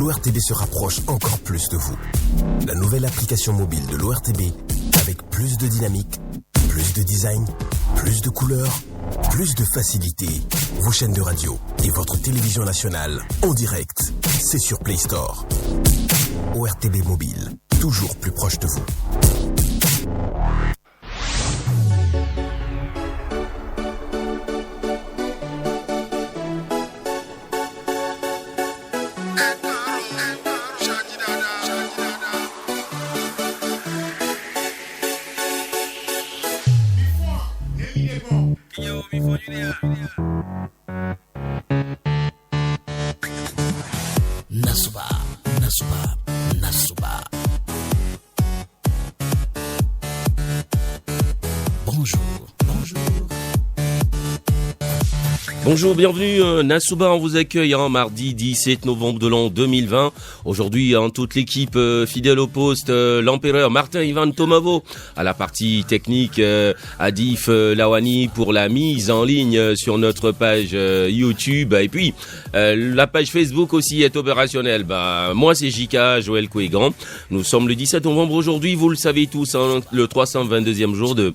l'ORTB se rapproche encore plus de vous. La nouvelle application mobile de l'ORTB, avec plus de dynamique, plus de design, plus de couleurs, plus de facilité. Vos chaînes de radio et votre télévision nationale en direct, c'est sur Play Store. ORTB Mobile, toujours plus proche de vous. Nasuba. Bonjour, bienvenue, Nasuba, on vous accueille mardi 17 novembre de l'an 2020. Aujourd'hui, toute l'équipe fidèle au poste, l'empereur Martin Ivan Tomavo, à la partie technique, Adif Lawani pour la mise en ligne sur notre page YouTube. Et puis, la page Facebook aussi est opérationnelle. Moi, c'est Jika, Joël Kouégan. Nous sommes le 17 novembre aujourd'hui, vous le savez tous, le 322e jour de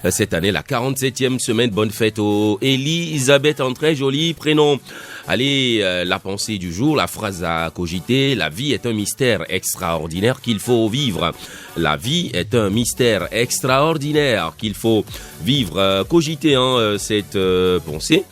cette année, la 47e semaine. Bonne fête aux Elisabeth, un très joli prénom. Allez, la pensée du jour, la phrase à cogiter. La vie est un mystère extraordinaire qu'il faut vivre. La vie est un mystère extraordinaire qu'il faut vivre. Cogiter cette pensée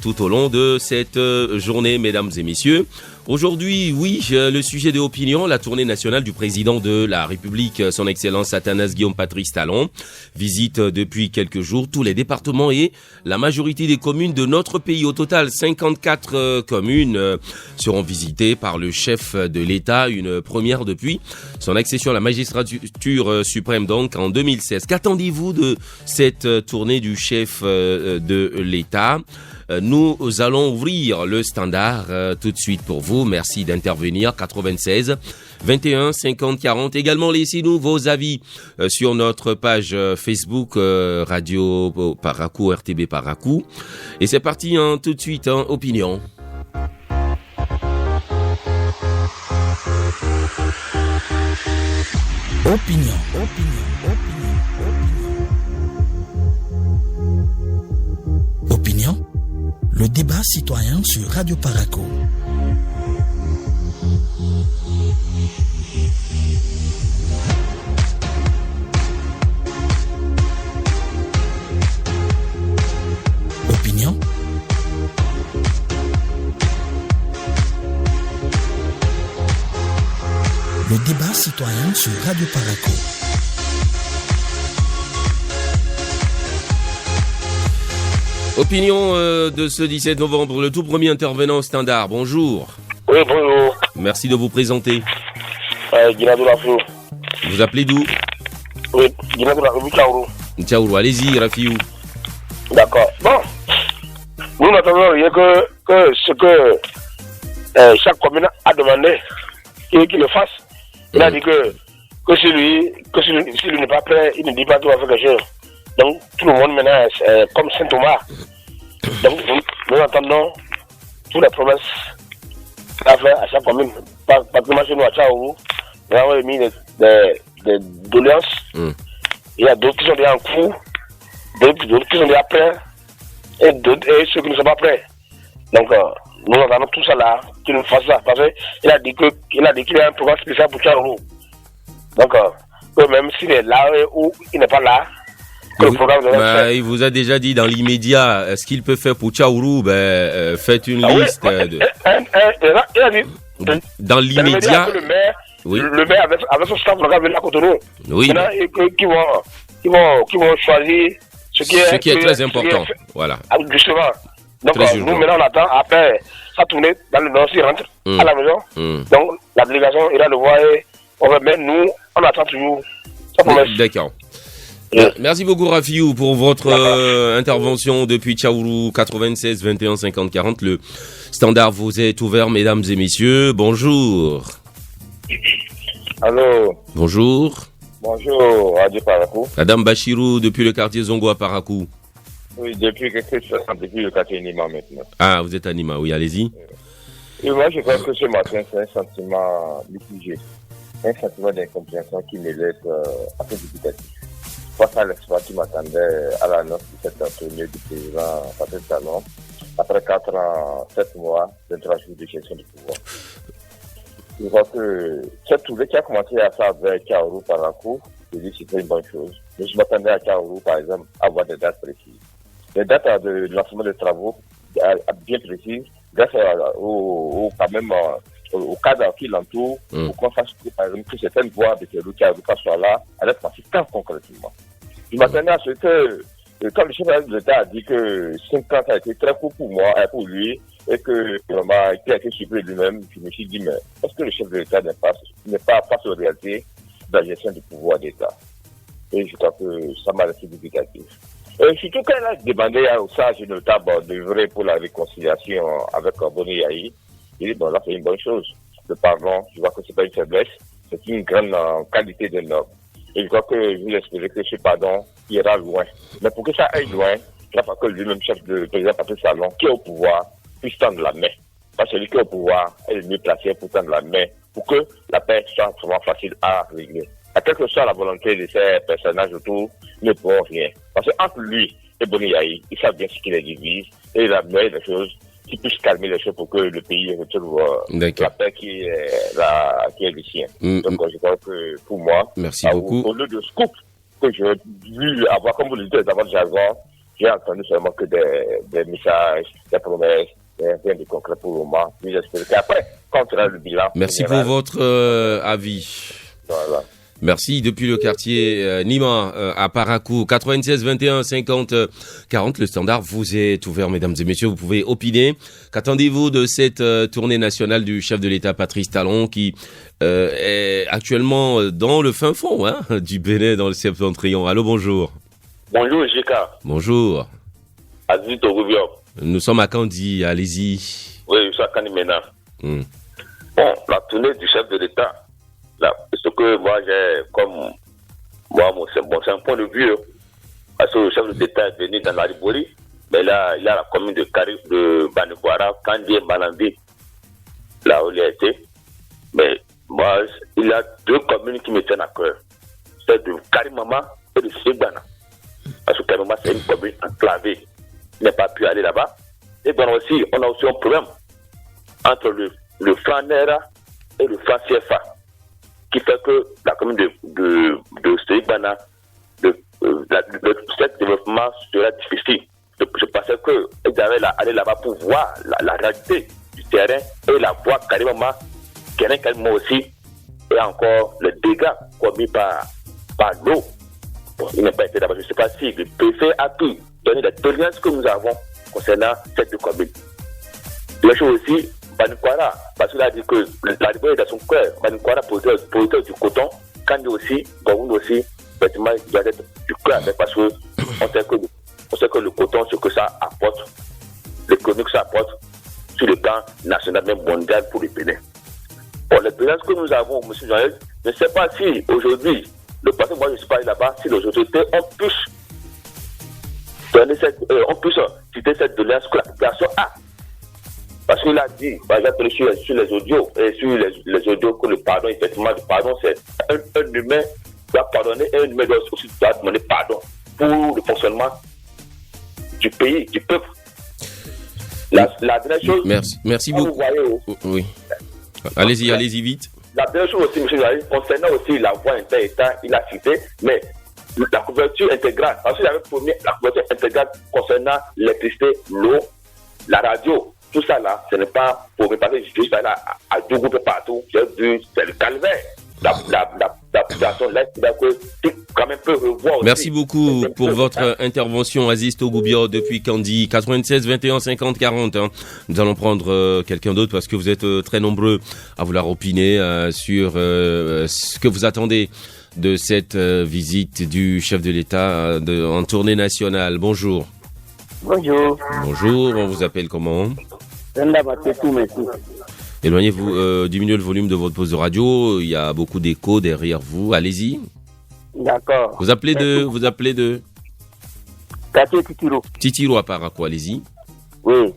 tout au long de cette journée, mesdames et messieurs. Aujourd'hui, oui, le sujet de opinion, la tournée nationale du président de la République, son Excellence Athanase Guillaume Patrice Talon, visite depuis quelques jours tous les départements et la majorité des communes de notre pays. Au total, 54 communes seront visitées par le chef de l'État, une première depuis son accession à la magistrature suprême donc en 2016. Qu'attendez-vous de cette tournée du chef de l'État ? Nous allons ouvrir le standard tout de suite pour vous. Merci d'intervenir. 96 21 50 40. Également, laissez-nous vos avis sur notre page Facebook Radio Parakou, RTB Parakou. Et c'est parti tout de suite, opinion. Opinion. Opinion, le débat citoyen sur Radio Parakou. Opinion. Le débat citoyen sur Radio Parakou. Opinion de ce 17 novembre, le tout premier intervenant au standard. Bonjour. Oui, bonjour. Merci de vous présenter. Guinadou Rafiou. Vous appelez d'où? Oui, Guinadou Rafiou, Tchaourou. Tchaourou, allez-y, Rafiou. D'accord. Bon, nous n'attendons rien que ce que chaque commune a demandé qu'il le fasse. Il a dit que s'il n'est pas prêt, il ne dit pas qu'il va faire quelque chose. Donc, tout le monde maintenant est comme Saint-Thomas. Donc, nous attendons toutes les promesses qu'il a fait à chaque commune. Particulièrement chez nous à Tchaourou, nous avons émis des doléances. Il y a d'autres qui sont déjà en cours, d'autres qui sont déjà prêts, et ceux qui ne sont pas prêts. Donc, nous attendons tout ça là, qu'il nous fasse ça. Parce qu'il a dit qu'il a un programme spécial pour Tchaourou. Donc, même s'il est là ou il n'est pas là, il vous a déjà dit dans l'immédiat ce qu'il peut faire pour Tchaourou. Faites une liste. Il a dit dans l'immédiat. Le maire avec son staff va venir à Cotonou. Oui. Maintenant, qui vont choisir ce qui est très important. Voilà. Justement. Donc, nous maintenant on attend après ça tourner dans le nord, s'il rentre à la maison. Donc, la délégation ira le voir et on va mettre nous, on attend toujours sa promesse. D'accord. Merci beaucoup Rafiou pour votre intervention depuis Tchaourou. 96 21 50 40. Le standard vous est ouvert, mesdames et messieurs. Bonjour. Allô. Bonjour. Bonjour, Radio Parakou. Madame Bachirou, depuis le quartier Zongo à Parakou. Oui, depuis le quartier Nima maintenant. Ah, vous êtes à Nima, oui, allez-y. Et moi, je crois que ce matin, c'est un sentiment mitigé. Un sentiment d'incompréhension qui me laisse assez dubitatif. Face à l'espoir qui m'attendait à l'annonce de cette tournée du président Patrice Talon, après 4 ans, 7 mois, 23 jours de gestion du pouvoir. Je crois que cette tournée qui a commencé à ça avec Kaoru Parakou, je dis que c'était une bonne chose. Mais je m'attendais à Kaoru, par exemple, à avoir des dates précises. Les dates de lancement des travaux bien précises, grâce au cadre qui l'entoure, pour qu'on fasse par exemple que certaines voies de Kaoru soient là, à l'être consistance concrètement. Je m'attendais à ce que, quand le chef de l'État a dit que 5 ans ça a été très court pour moi, pour lui, et que vraiment, il a été surpris lui-même, je me suis dit, mais est-ce que le chef de l'État n'est pas face aux réalités de la gestion du pouvoir d'État? Et je crois que ça m'a laissé dubitatif. Surtout quand elle a demandé au sage de l'État d'œuvrer pour la réconciliation avec Boni Yahi, il dit, bon là c'est une bonne chose. Le pardon, je vois que c'est pas une faiblesse, c'est une grande qualité d'un homme. Et je crois que je vais espérer que ce pardon ira loin. Mais pour que ça aille loin, il va falloir que lui-même, chef de président Patrice Talon, qui est au pouvoir, puisse tendre la main. Parce que celui qui est au pouvoir est le mieux placé pour tendre la main, pour que la paix soit vraiment facile à régler. À quelle que soit la volonté de ces personnages autour, ils ne pourront rien. Parce que entre lui et Boni Yahi, ils savent bien ce qui les divise, et il a mené des choses qui puissent calmer les choses pour que le pays retrouve la paix qui est du sien. Donc je crois que pour moi, merci beaucoup. Au lieu de scoop que j'ai vu avoir, comme vous le dites avant le jargon, j'ai entendu seulement que des messages, des promesses, rien de concret pour le moment. J'espère qu'après, quand on aura le bilan. Merci pour votre avis. Voilà. Merci. Depuis le quartier Nima à Parakou, 96 21 50 40. Le standard vous est ouvert, mesdames et messieurs. Vous pouvez opiner. Qu'attendez-vous de cette tournée nationale du chef de l'État Patrice Talon qui est actuellement dans le fin fond du Bénin, dans le septentrion? Allô, bonjour. Bonjour, Jika. Bonjour. Aziz Togubio. Nous sommes à Kandi, allez-y. Oui, je suis à Kandi maintenant. Bon, la tournée du chef de l'État, là, ce que moi j'ai comme c'est un point de vue, parce que le chef de l'État est venu dans la Ribori, mais là il y a la commune de Baniguara, Kandi et Banandi, là où il a été. Mais moi, il y a 2 communes qui me tiennent à cœur, c'est de Karimama et de Segbana. Parce que Karimama c'est une commune enclavée, il n'a pas pu aller là-bas. Et bien aussi, on a aussi un problème entre le franc Naira et le franc CFA, qui fait que la commune de Segbana, ce développement sera difficile. Je pensais qu'ils avaient aller là-bas pour voir la réalité du terrain et la voir carrément aussi, et encore les dégâts commis par l'eau. Bon, il n'a pas été là-bas. Je ne sais pas si le préfet a pu donner l'expérience que nous avons concernant cette commune. La chose aussi, Baniguara, parce qu'il a dit que la Ribori est dans son cœur. Baniguara, producteur du coton, Kandi aussi, Gogoun aussi, effectivement, il doit être du cœur, parce qu'on sait que le coton, ce que ça apporte, l'économie que ça apporte, sur le plan national, même mondial pour le Bénin. Bon, l'expérience que nous avons, M. Jean-Yves, je ne sais pas si aujourd'hui, le passé, moi je ne suis pas allé là-bas, si les autorités ont pu citer cette doléance que la population a. Parce qu'il a dit, par exemple, sur les audios, et sur les audios que le pardon, effectivement, le pardon, c'est un humain doit pardonner et un humain doit aussi demander pardon pour le fonctionnement du pays, du peuple. La dernière chose. Merci beaucoup. Oui. Allez-y vite. La dernière chose aussi, M. Joaillier, concernant aussi la voie inter-État, il a cité, mais la couverture intégrale, parce qu'il avait promis la couverture intégrale concernant l'électricité, l'eau, la radio. Tout ça là, ce n'est pas pour réparer juste là à 2 groupes partout. J'ai vu, c'est le calvaire. La population laisse quand même peut revoir aussi. Merci beaucoup pour votre intervention, Aziz Togoubia, depuis Kandi, 96 21 50 40. Nous allons prendre quelqu'un d'autre parce que vous êtes très nombreux à vouloir opiner sur ce que vous attendez de cette visite du chef de l'État en tournée nationale. Bonjour. Bonjour. Bonjour, on vous appelle comment? Éloignez-vous, diminuez le volume de votre poste de radio, il y a beaucoup d'écho derrière vous, allez-y. D'accord. Vous appelez de Quartier Titiro. Titiro à Parakou, allez-y. Oui.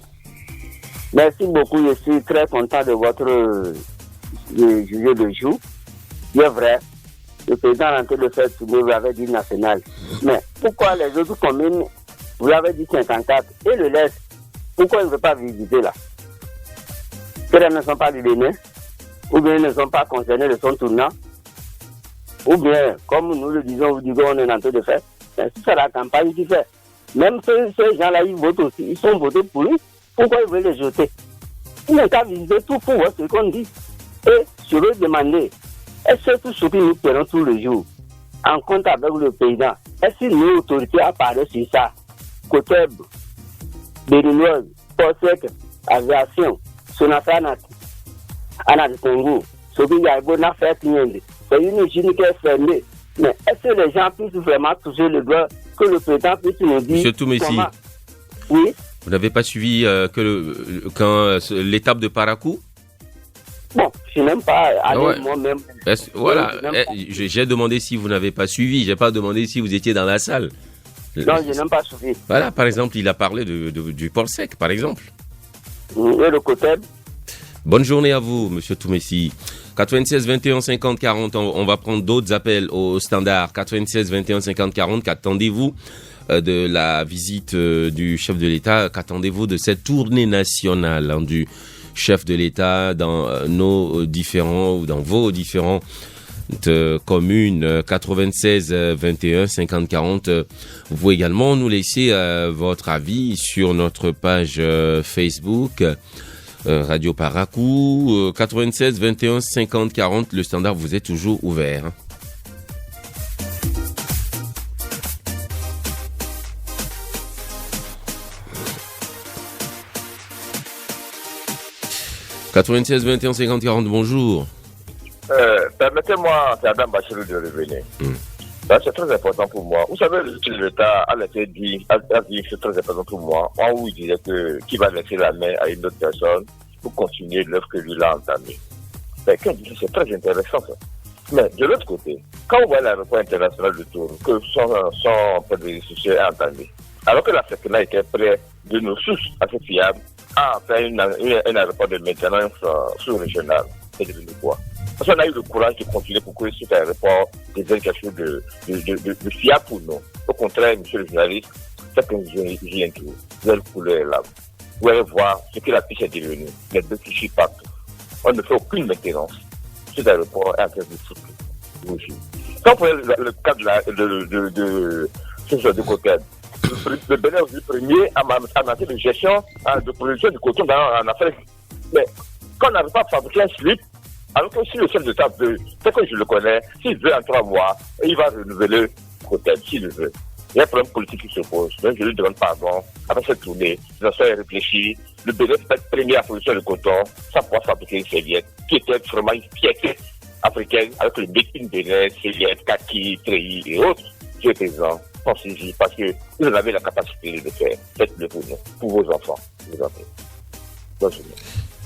Merci beaucoup. Je suis très content de votre jugé de jour. C'est vrai. Le président a tenté de faire tourner, vous l'avez dit national. Mais pourquoi les autres communes, vous l'avez dit 54, et le l'Est, pourquoi ils ne veulent pas visiter là? Qu'elles ne sont pas du Bénin, ou bien ils ne sont pas concernés de son tournant, ou bien, comme nous le disons, vous dites qu'on est en train de faire, c'est la campagne qui fait. Même ces gens-là, ils votent aussi, ils sont votés pour lui, pourquoi ils veulent les jeter? Ils n'ont qu'à visiter tout pour voir ce qu'on dit. Et je veux demander, est-ce que tout ce que nous prenons tous les jours, en compte avec le président, est-ce que nos autorités apparaissent sur ça? Côté Béninoise, Port-Sec, Aviation, Sonafanat, Anna du Congo, ce qu'il y a bon à faire, c'est une usine qui est fermée. Mais est-ce que les gens puissent vraiment toucher le doigt, que le président puisse nous dire Monsieur Toumessi, comment? Oui. Vous n'avez pas suivi l'étape de Parakou? Bon, je n'aime pas aller Ouais. moi-même. Voilà, Je n'aime pas. j'ai demandé si vous n'avez pas suivi, j'ai pas demandé si vous étiez dans la salle. Non, je n'aime pas suivi. Voilà, par exemple, il a parlé du port sec, par exemple. Et le côté, Bonne journée à vous, Monsieur Toumessi. 96 21 50 40, on va prendre d'autres appels au standard. 96 21 50 40, qu'attendez-vous de la visite du chef de l'État? Qu'attendez-vous de cette tournée nationale du chef de l'État dans nos différents ou dans vos différentes communes? 96 21 50 40. Vous pouvez également nous laisser votre avis sur notre page Facebook Radio Parakou. 96 21 50 40. Le standard vous est toujours ouvert. « 96 21 50 40, bonjour. Permettez-moi, c'est Adam Bachirou de revenir. Ça, c'est très important pour moi. Vous savez, l'État a dit c'est très important pour moi. En où il disait qu'il va laisser la main à une autre personne pour continuer l'œuvre que lui l'a entamée. Mais quand il dit c'est très intéressant ça. Mais de l'autre côté, quand on voit l'aéroport international de Tours, que son prédécesseur est entamé, alors que la FECNA était près de nos sources assez fiables à faire un aéroport de maintenance sous-régional, c'est devenu quoi? Parce qu'on a eu le courage de continuer pour que cet aéroport devienne quelque chose de fiable pour nous. Au contraire, monsieur le journaliste, c'est qu'un viens tout. Vous avez le couleur là. Vous allez voir ce que la piste est devenue. Les deux qui chient partout. On ne fait aucune maintenance. Cet aéroport est en train de foutre. Quand vous prenez le cas de ce côté, le Bénin est le premier en matière de gestion de production du coton en Afrique. Mais quand on n'arrive pas à fabriquer un slip, alors que si le chef d'État veut, c'est que je le connais, s'il veut en 3 mois, il va renouveler le coton, s'il le veut. Il y a un problème politique qui se pose. Donc je lui demande pardon. Après cette tournée, les affaires est réfléchi. Le Bénin peut être premier à produire le coton, sans pouvoir fabriquer une serviette, qui était vraiment une fierté africaine, avec le Make in Bénin, serviette, kaki, treillis et autres. Dieu est présent. Pensez-y, parce que vous en avez la capacité de le faire. Faites-le pour nous, pour vos enfants. Je vous en prie. Bonne journée.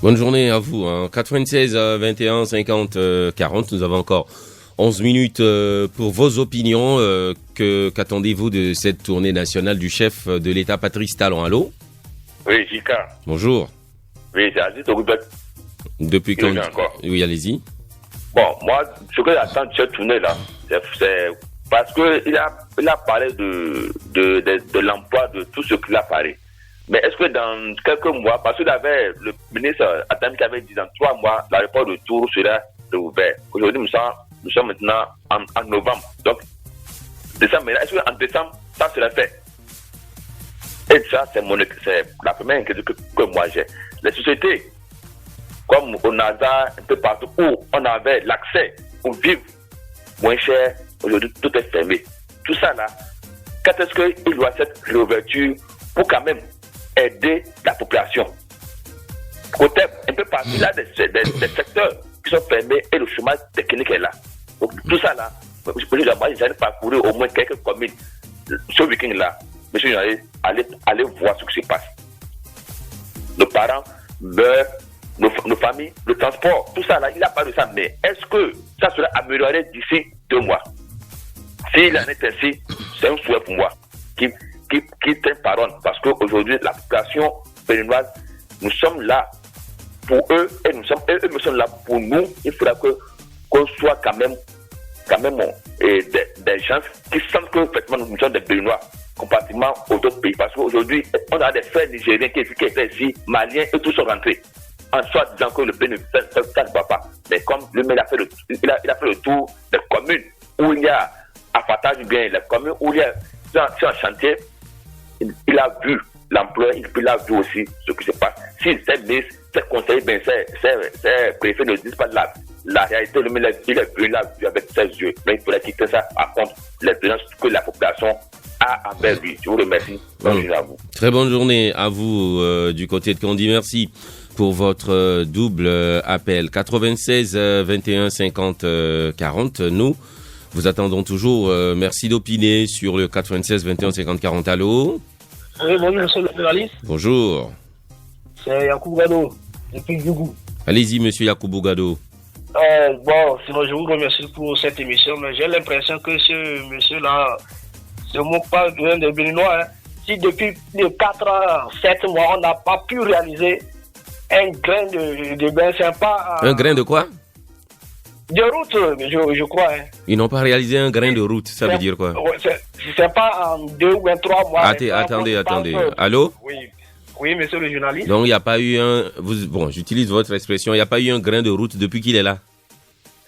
Bonne journée à vous. 96 21 50 40. Nous avons encore 11 minutes pour vos opinions. Qu'attendez-vous de cette tournée nationale du chef de l'État, Patrice Talon? Allô? Oui, Jika. Bonjour. Oui, c'est Aziz Togoubet. Depuis quand? Encore. Oui, allez-y. Bon, moi, ce que j'attends de cette tournée-là, c'est parce qu'il a parlé de l'emploi, de tout ce qu'il a parlé. Mais est-ce que dans quelques mois, parce que le ministre Adam qui avait dit dans 3 mois, l'aéroport de Tours sera ouvert. Aujourd'hui, nous sommes maintenant en novembre. Donc, décembre, est-ce qu'en décembre, ça sera fait? Et ça, c'est la première inquiétude que moi j'ai. Les sociétés, comme au NASA, un peu partout où on avait l'accès pour vivre moins cher, aujourd'hui, tout est fermé. Tout ça là, quand est-ce qu'il doit cette réouverture pour quand même aider la population? Côté un peu partout, il y a des secteurs qui sont fermés et le chômage technique est là. Donc tout ça là, moi j'ai parcouru au moins quelques communes ce week-end-là. Monsieur, allez voir ce qui se passe. Nos parents meurent, nos familles, le transport, tout ça là, il n'a pas de ça. Mais est-ce que ça sera amélioré d'ici 2 mois? S'il en est ainsi, c'est un souhait pour moi qui tient parole. Parce qu'aujourd'hui, la population béninoise nous sommes là pour eux et eux sont là pour nous. Il faudra qu'on soit quand même des gens qui sentent que effectivement nous sommes des Béninois comparativement aux autres pays. Parce qu'aujourd'hui, on a des frères nigériens qui étaient ici, maliens, et tous sont rentrés. En soi disant que le pays ça ne va pas. Mais comme lui-même il a fait le tour des communes où il y a abattage bien, les communes où il y a sur un chantier, il a vu l'emploi, il a vu aussi ce qui se passe. Si ces ministres, ces conseillers, ces préfets ne disent pas la réalité, il a vu avec ses yeux. Mais il faudrait quitter ça à compte les violences que la population a envers lui. Je vous remercie. Bonne journée à vous. Très bonne journée à vous du côté de Candy. Merci pour votre double appel. 96 21 50 40. Nous vous attendons toujours. Merci d'opiner sur le 96 21 50 40. Allô? Oui, bonjour, monsieur le journaliste. Bonjour. C'est Yacoub Gado, depuis Djougou. Allez-y, monsieur Yacoub Gado. Sinon, je vous remercie pour cette émission, mais j'ai l'impression que ce monsieur-là ne se moque pas des Béninois. Hein. Si depuis 4 ans, 7 mois, on n'a pas pu réaliser un grain de bain, c'est pas... Un grain de quoi? De route, je crois. Hein. Ils n'ont pas réalisé un grain de route, ça veut dire quoi? C'est pas en 2 ou 3 mois. Attendez. Allô? Oui, monsieur le journaliste. Donc, il n'y a pas eu j'utilise votre expression, il n'y a pas eu un grain de route depuis qu'il est là?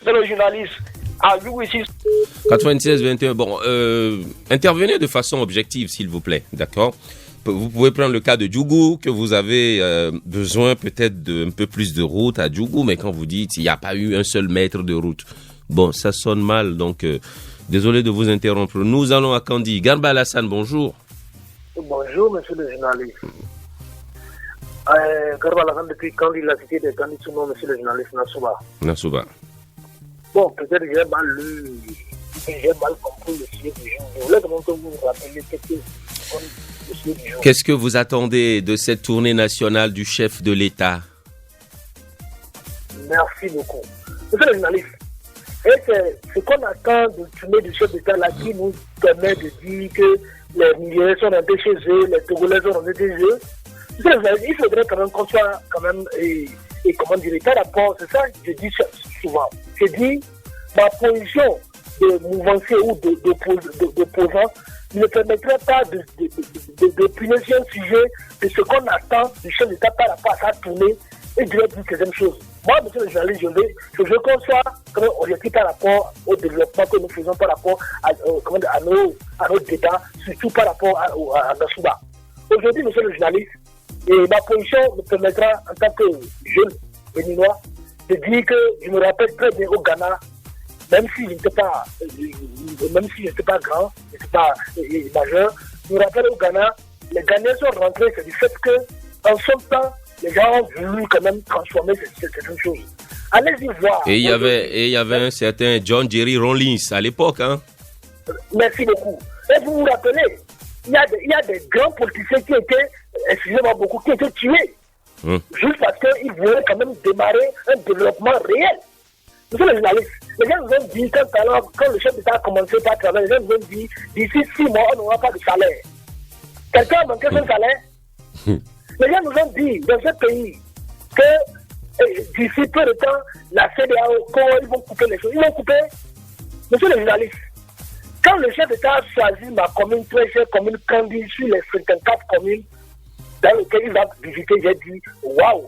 Monsieur le journaliste, à vous ici. 96 21, intervenez de façon objective, s'il vous plaît, d'accord? Vous pouvez prendre le cas de Djougou, que vous avez besoin peut-être d'un peu plus de route à Djougou, mais quand vous dites il n'y a pas eu un seul mètre de route, bon, ça sonne mal, donc désolé de vous interrompre. Nous allons à Candy. Garba Alassane, bonjour. Bonjour, monsieur le journaliste. Garba Alassane, depuis Candy, la cité de Candy, son nom, monsieur le journaliste Nassouba. Bon, peut-être que j'ai mal lu, j'ai mal compris le sujet du jour. Je voulais que vous vous rappeliez qu'est-ce que vous attendez de cette tournée nationale du chef de l'État? Merci beaucoup. Monsieur le journaliste, c'est ce qu'on attend de tournée du chef d'État là qui nous permet de dire que les Nigériens sont rentrés chez eux, les Togolais sont rentrés chez eux. Il faudrait quand même qu'on soit quand même, et comment dire, par rapport, c'est ça que je dis souvent. Je dis, ma position de mouvancier ou d'opposant ne permettrait pas de punir sur un sujet de ce qu'on attend du chef d'État par rapport à sa tournée et de dire quelque chose. Moi, monsieur le journaliste, je veux qu'on soit orienté par rapport au développement que nous faisons par rapport à nos débats, surtout par rapport à Nassouba. Aujourd'hui, monsieur le journaliste, ma position me permettra, en tant que jeune béninois, de dire que je me rappelle très bien au Ghana, même si je n'étais pas grand, je n'étais pas majeur, je me rappelle au Ghana, les Ghanéens sont rentrés, c'est du fait qu'en son temps, les gens ont voulu quand même transformer certaines choses. Allez-y voir. Et il y avait un certain John Jerry Rawlings à l'époque, hein? Merci beaucoup. Et vous vous rappelez, il y a des grands politiciens qui étaient, excusez-moi beaucoup, qui étaient tués. Juste parce qu'ils voulaient quand même démarrer un développement réel. Monsieur le journaliste, les gens nous ont dit, quand le chef d'État a commencé par travailler, les gens nous ont dit, d'ici 6 mois, on n'aura pas de salaire. Quelqu'un a manqué son salaire? Les gens nous ont dit, dans ce pays, que d'ici peu de temps, la CEDEAO, ils vont couper les choses. Ils vont couper. Monsieur le journaliste, quand le chef d'État a choisi ma commune, très chère commune Candy, sur les 54 communes dans lesquelles il va visiter, j'ai dit, waouh,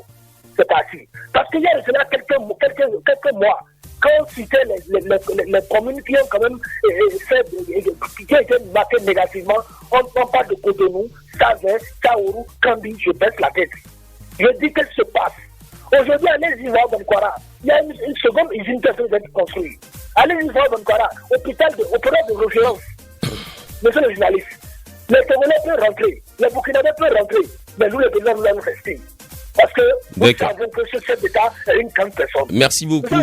c'est parti. Parce qu'il y a cela quelques mois, quand on citait les communes qui ont quand même qui ont été marquées négativement, on parle de Cotonou, Savin, Kaourou, Kambi, je baisse la tête. Je dis qu'est-ce qui se passe. Aujourd'hui, allez-y voir Bonkwara. Il y a une seconde usine qui a été construite. Allez-y voir Bonkwara, hôpital de référence. Monsieur le journaliste, les Togolais peuvent rentrer, les Burkinabés peuvent rentrer, mais nous les Béninois, nous allons rester. Parce que nous savons que ce chef d'État est une grande personne. Merci beaucoup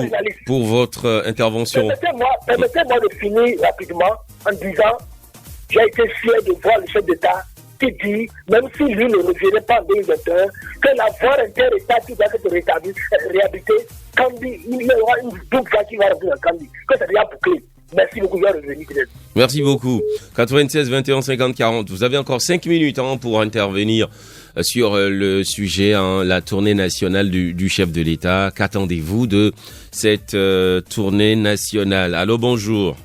pour votre intervention. Permettez-moi de finir rapidement en disant, j'ai été fier de voir le chef d'État qui dit, même si lui ne reviendrait pas en 2021, que la voie inter-État qui doit être réhabilitée, il y aura une double voie qui va revenir en Kambi, que c'est déjà bouclé. Merci beaucoup, il va revenir peut-être. Merci beaucoup. 96 21 50 40. Vous avez encore 5 minutes pour intervenir sur le sujet, la tournée nationale du chef de l'État. Qu'attendez-vous de cette tournée nationale? Allô, bonjour.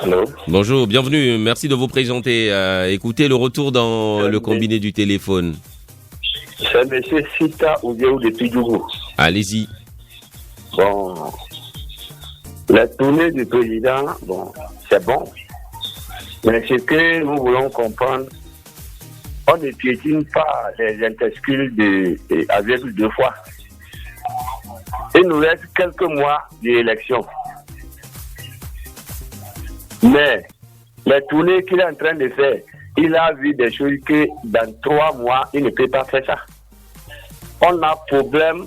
Allô? Bonjour, bienvenue. Merci de vous présenter. Écoutez le retour dans le combiné du téléphone. C'est M. Sita Oudiaou de Tidjougou. Allez-y. Bon, la tournée du président, bon, c'est bon. Mais ce que nous voulons comprendre, on ne piétine pas les intesticules avec 2 fois. Il nous reste quelques mois d'élection. Mais la tournée qu'il est en train de faire, il a vu des choses que dans 3 mois, il ne peut pas faire ça. On a problème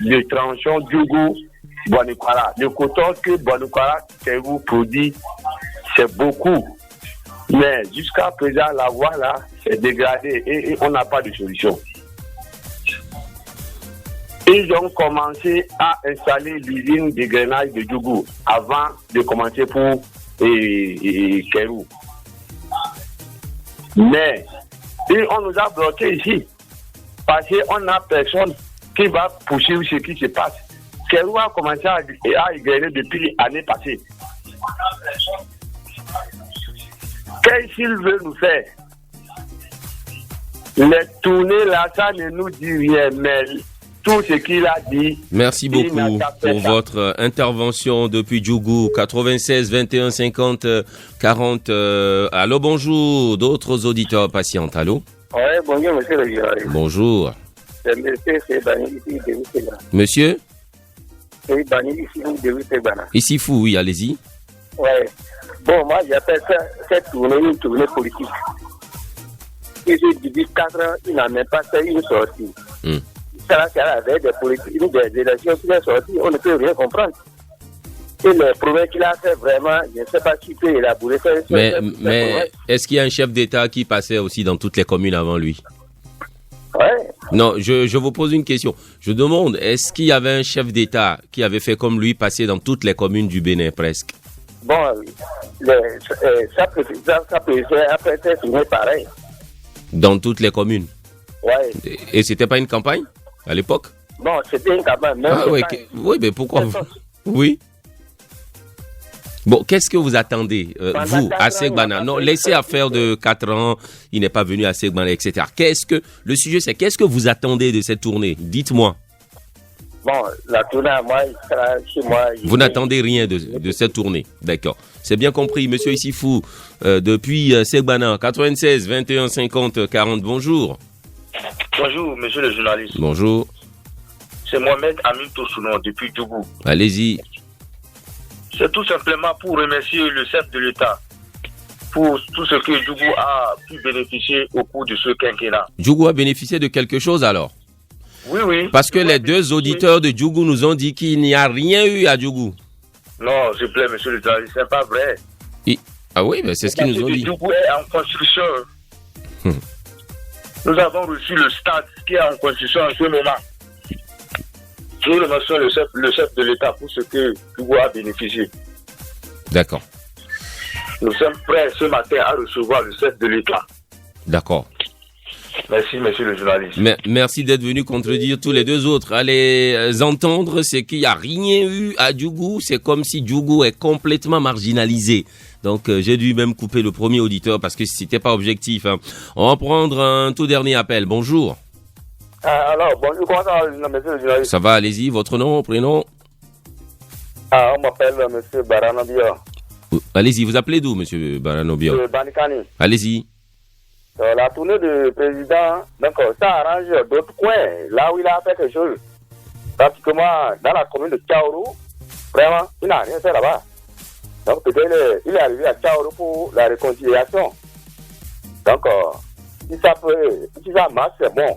de tranchant Djougou, Boanikwara. Le coton que Boanikwara vous produit, c'est beaucoup. Mais jusqu'à présent, la voie là, c'est dégradé et on n'a pas de solution. Ils ont commencé à installer l'usine de grainage de Djougou avant de commencer pour Kérou. Mais on nous a bloqué ici parce qu'on n'a personne qui va poursuivre ce qui se passe. Kérou a commencé à grainer depuis l'année passée. Qu'est-ce qu'il veut nous faire? Les tournées là, ça ne nous dit rien, mais tout ce qu'il a dit. Merci beaucoup pour votre intervention depuis Djougou. 96 21 50 40. Allô, bonjour. D'autres auditeurs patientent. Allô? Oui, bonjour, monsieur le journaliste. Bonjour. C'est monsieur Sebani ici de Wissegana. Monsieur? Sebani ici de Wissegana. Ici fou, oui, allez-y. Oui. Bon, moi, j'appelle ça cette tournée une tournée politique. Si je dis 4 ans, il n'a même pas fait une sortie. Ça, c'est avec des politiques, des élections qui sont sorties, on ne peut rien comprendre. Et le problème qu'il a fait vraiment, je ne sais pas qui peut élaborer ça. Mais est-ce qu'il y a un chef d'État qui passait aussi dans toutes les communes avant lui? Ouais. Non, je vous pose une question. Je demande, est-ce qu'il y avait un chef d'État qui avait fait comme lui, passer dans toutes les communes du Bénin presque? Bon, ça peut après être tourné pareil. Dans toutes les communes? Ouais. Et c'était pas une campagne à l'époque? Non, c'était une campagne. Oui, mais pourquoi? Oui. Bon, qu'est-ce que vous attendez, vous, à Segbana? Non, laissez affaire de 4 ans, il n'est pas venu à Segbana, etc. Le sujet, c'est qu'est-ce que vous attendez de cette tournée? Dites-moi. Bon, la tournée, moi, il sera chez moi. Vous n'attendez rien de cette tournée, d'accord. C'est bien compris, monsieur Issifou, depuis Segbana, 96 21 50 40, bonjour. Bonjour, monsieur le journaliste. Bonjour. C'est Mohamed Amin Tossounon, depuis Djougou. Allez-y. C'est tout simplement pour remercier le chef de l'État pour tout ce que Djougou a pu bénéficier au cours de ce quinquennat. Djougou a bénéficié de quelque chose alors? Oui. Parce que les 2 auditeurs de Djougou nous ont dit qu'il n'y a rien eu à Djougou. Non, s'il vous plaît, monsieur le journaliste, c'est pas vrai. Ah oui, mais c'est ce qu'ils nous ont dit. Djougou est en construction. Nous avons reçu le stade qui est en construction en ce moment. Je remercie le chef de l'État pour ce que Djougou a bénéficié. D'accord. Nous sommes prêts ce matin à recevoir le chef de l'État. D'accord. Merci, monsieur le journaliste. Merci d'être venu contredire tous les 2 autres. Allez entendre, c'est qu'il n'y a rien eu à Djougou. C'est comme si Djougou est complètement marginalisé. Donc, j'ai dû même couper le premier auditeur parce que c'était pas objectif. On va prendre un tout dernier appel. Bonjour. Alors, bonjour, comment ça va, monsieur le journaliste? Ça va, allez-y, votre nom, prénom? On m'appelle monsieur Baranobia. Allez-y, vous appelez d'où, monsieur Baranobia? Banikani. Allez-y. La tournée du président, donc ça arrange d'autres coins, là où il a fait quelque chose. Pratiquement, dans la commune de Tchaourou, vraiment, il n'a rien fait là-bas. Donc peut-être il est arrivé à Tchaourou pour la réconciliation. Donc, si ça marche, c'est bon.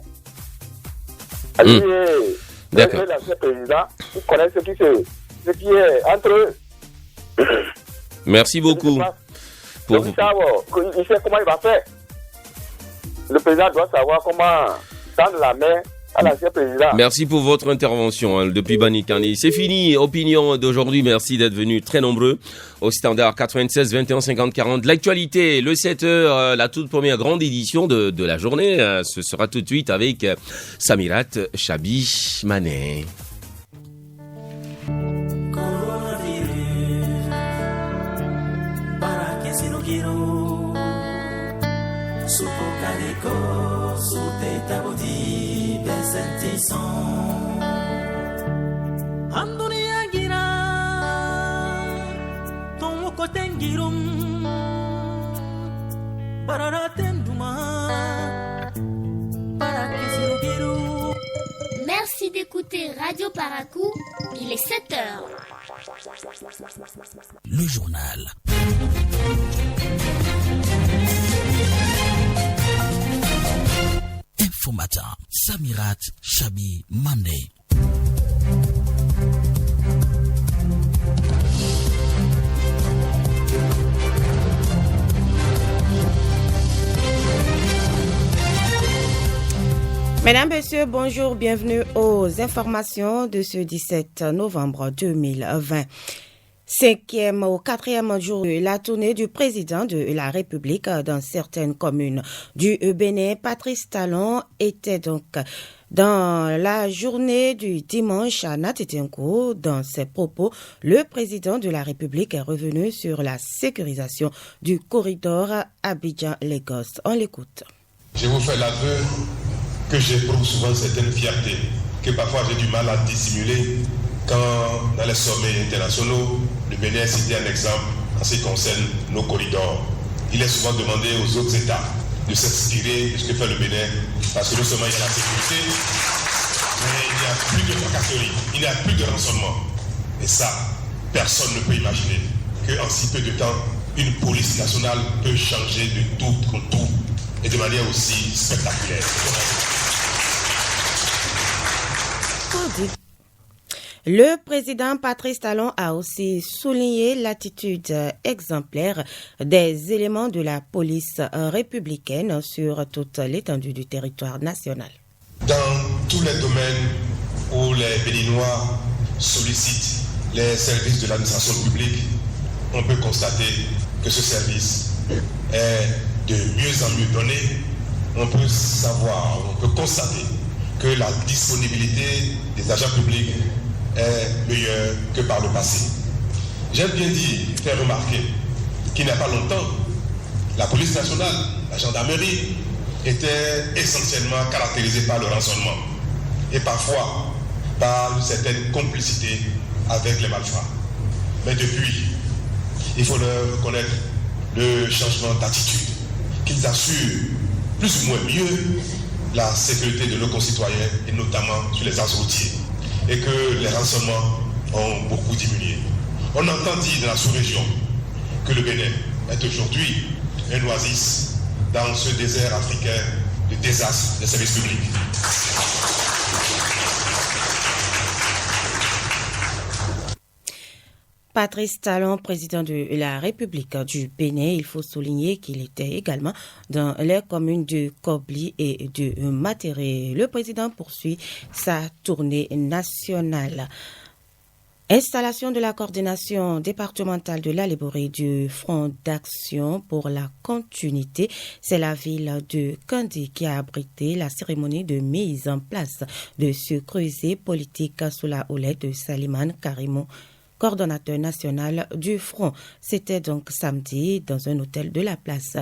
D'accord. L'ancien président, il connaît ce qui est entre eux. Merci beaucoup. Donc, il sait comment il va faire. Le président doit savoir comment tendre la main Voilà, c'est président. Merci pour votre intervention depuis Banikani. C'est fini, opinion d'aujourd'hui. Merci d'être venus très nombreux au standard 96 21 50 40. L'actualité, le 7h, la toute première grande édition de la journée. Ce sera tout de suite avec Samirat Chabi Mané. Andunia gira ton ko tengirum barara tenduma para kisirugiru. Merci d'écouter Radio Paracou, il est 7h. Le journal. Info Matin, Samirat Chabi Mané. Mesdames, Messieurs, bonjour, bienvenue aux informations de ce 17 novembre 2020. 5e au 4e jour de la tournée du président de la République dans certaines communes du Bénin, Patrice Talon était donc dans la journée du dimanche à Natetenko. Dans ses propos, le président de la République est revenu sur la sécurisation du corridor Abidjan-Lagos. On l'écoute. Je vous fais l'aveu que j'éprouve souvent certaines fiertés, que parfois j'ai du mal à dissimuler quand dans les sommets internationaux, le Bénin est cité un exemple en ce qui concerne nos corridors. Il est souvent demandé aux autres États de s'inspirer de ce que fait le Bénin, parce que non seulement il y a la sécurité, mais il n'y a plus de tracasserie, il n'y a plus de rançonnement. Et ça, personne ne peut imaginer qu'en si peu de temps, une police nationale peut changer de tout en tout et de manière aussi spectaculaire. Le président Patrice Talon a aussi souligné l'attitude exemplaire des éléments de la police républicaine sur toute l'étendue du territoire national. Dans tous les domaines où les Béninois sollicitent les services de l'administration publique, on peut constater que ce service est de mieux en mieux donné. On peut savoir, on peut constater que la disponibilité des agents publics est meilleure que par le passé. J'aime bien dire, faire remarquer qu'il n'y a pas longtemps, la police nationale, la gendarmerie, était essentiellement caractérisée par le rançonnement et parfois par une certaine complicité avec les malfrats. Mais depuis, il faut leur reconnaître le changement d'attitude, qu'ils assurent plus ou moins mieux la sécurité de nos concitoyens et notamment sur les axes routiers, et que les rançonnements ont beaucoup diminué. On entend dire dans la sous-région que le Bénin est aujourd'hui un oasis dans ce désert africain de désastre des services publics. Patrice Talon, président de la République du Bénin, il faut souligner qu'il était également dans les communes de Kobli et de Matéré. Le président poursuit sa tournée nationale. Installation de la coordination départementale de l'Alébori du Front d'action pour la continuité. C'est la ville de Kandi qui a abrité la cérémonie de mise en place de ce creuset politique sous la houlette de Saliman Karimou, coordonnateur national du Front. C'était donc samedi dans un hôtel de la place.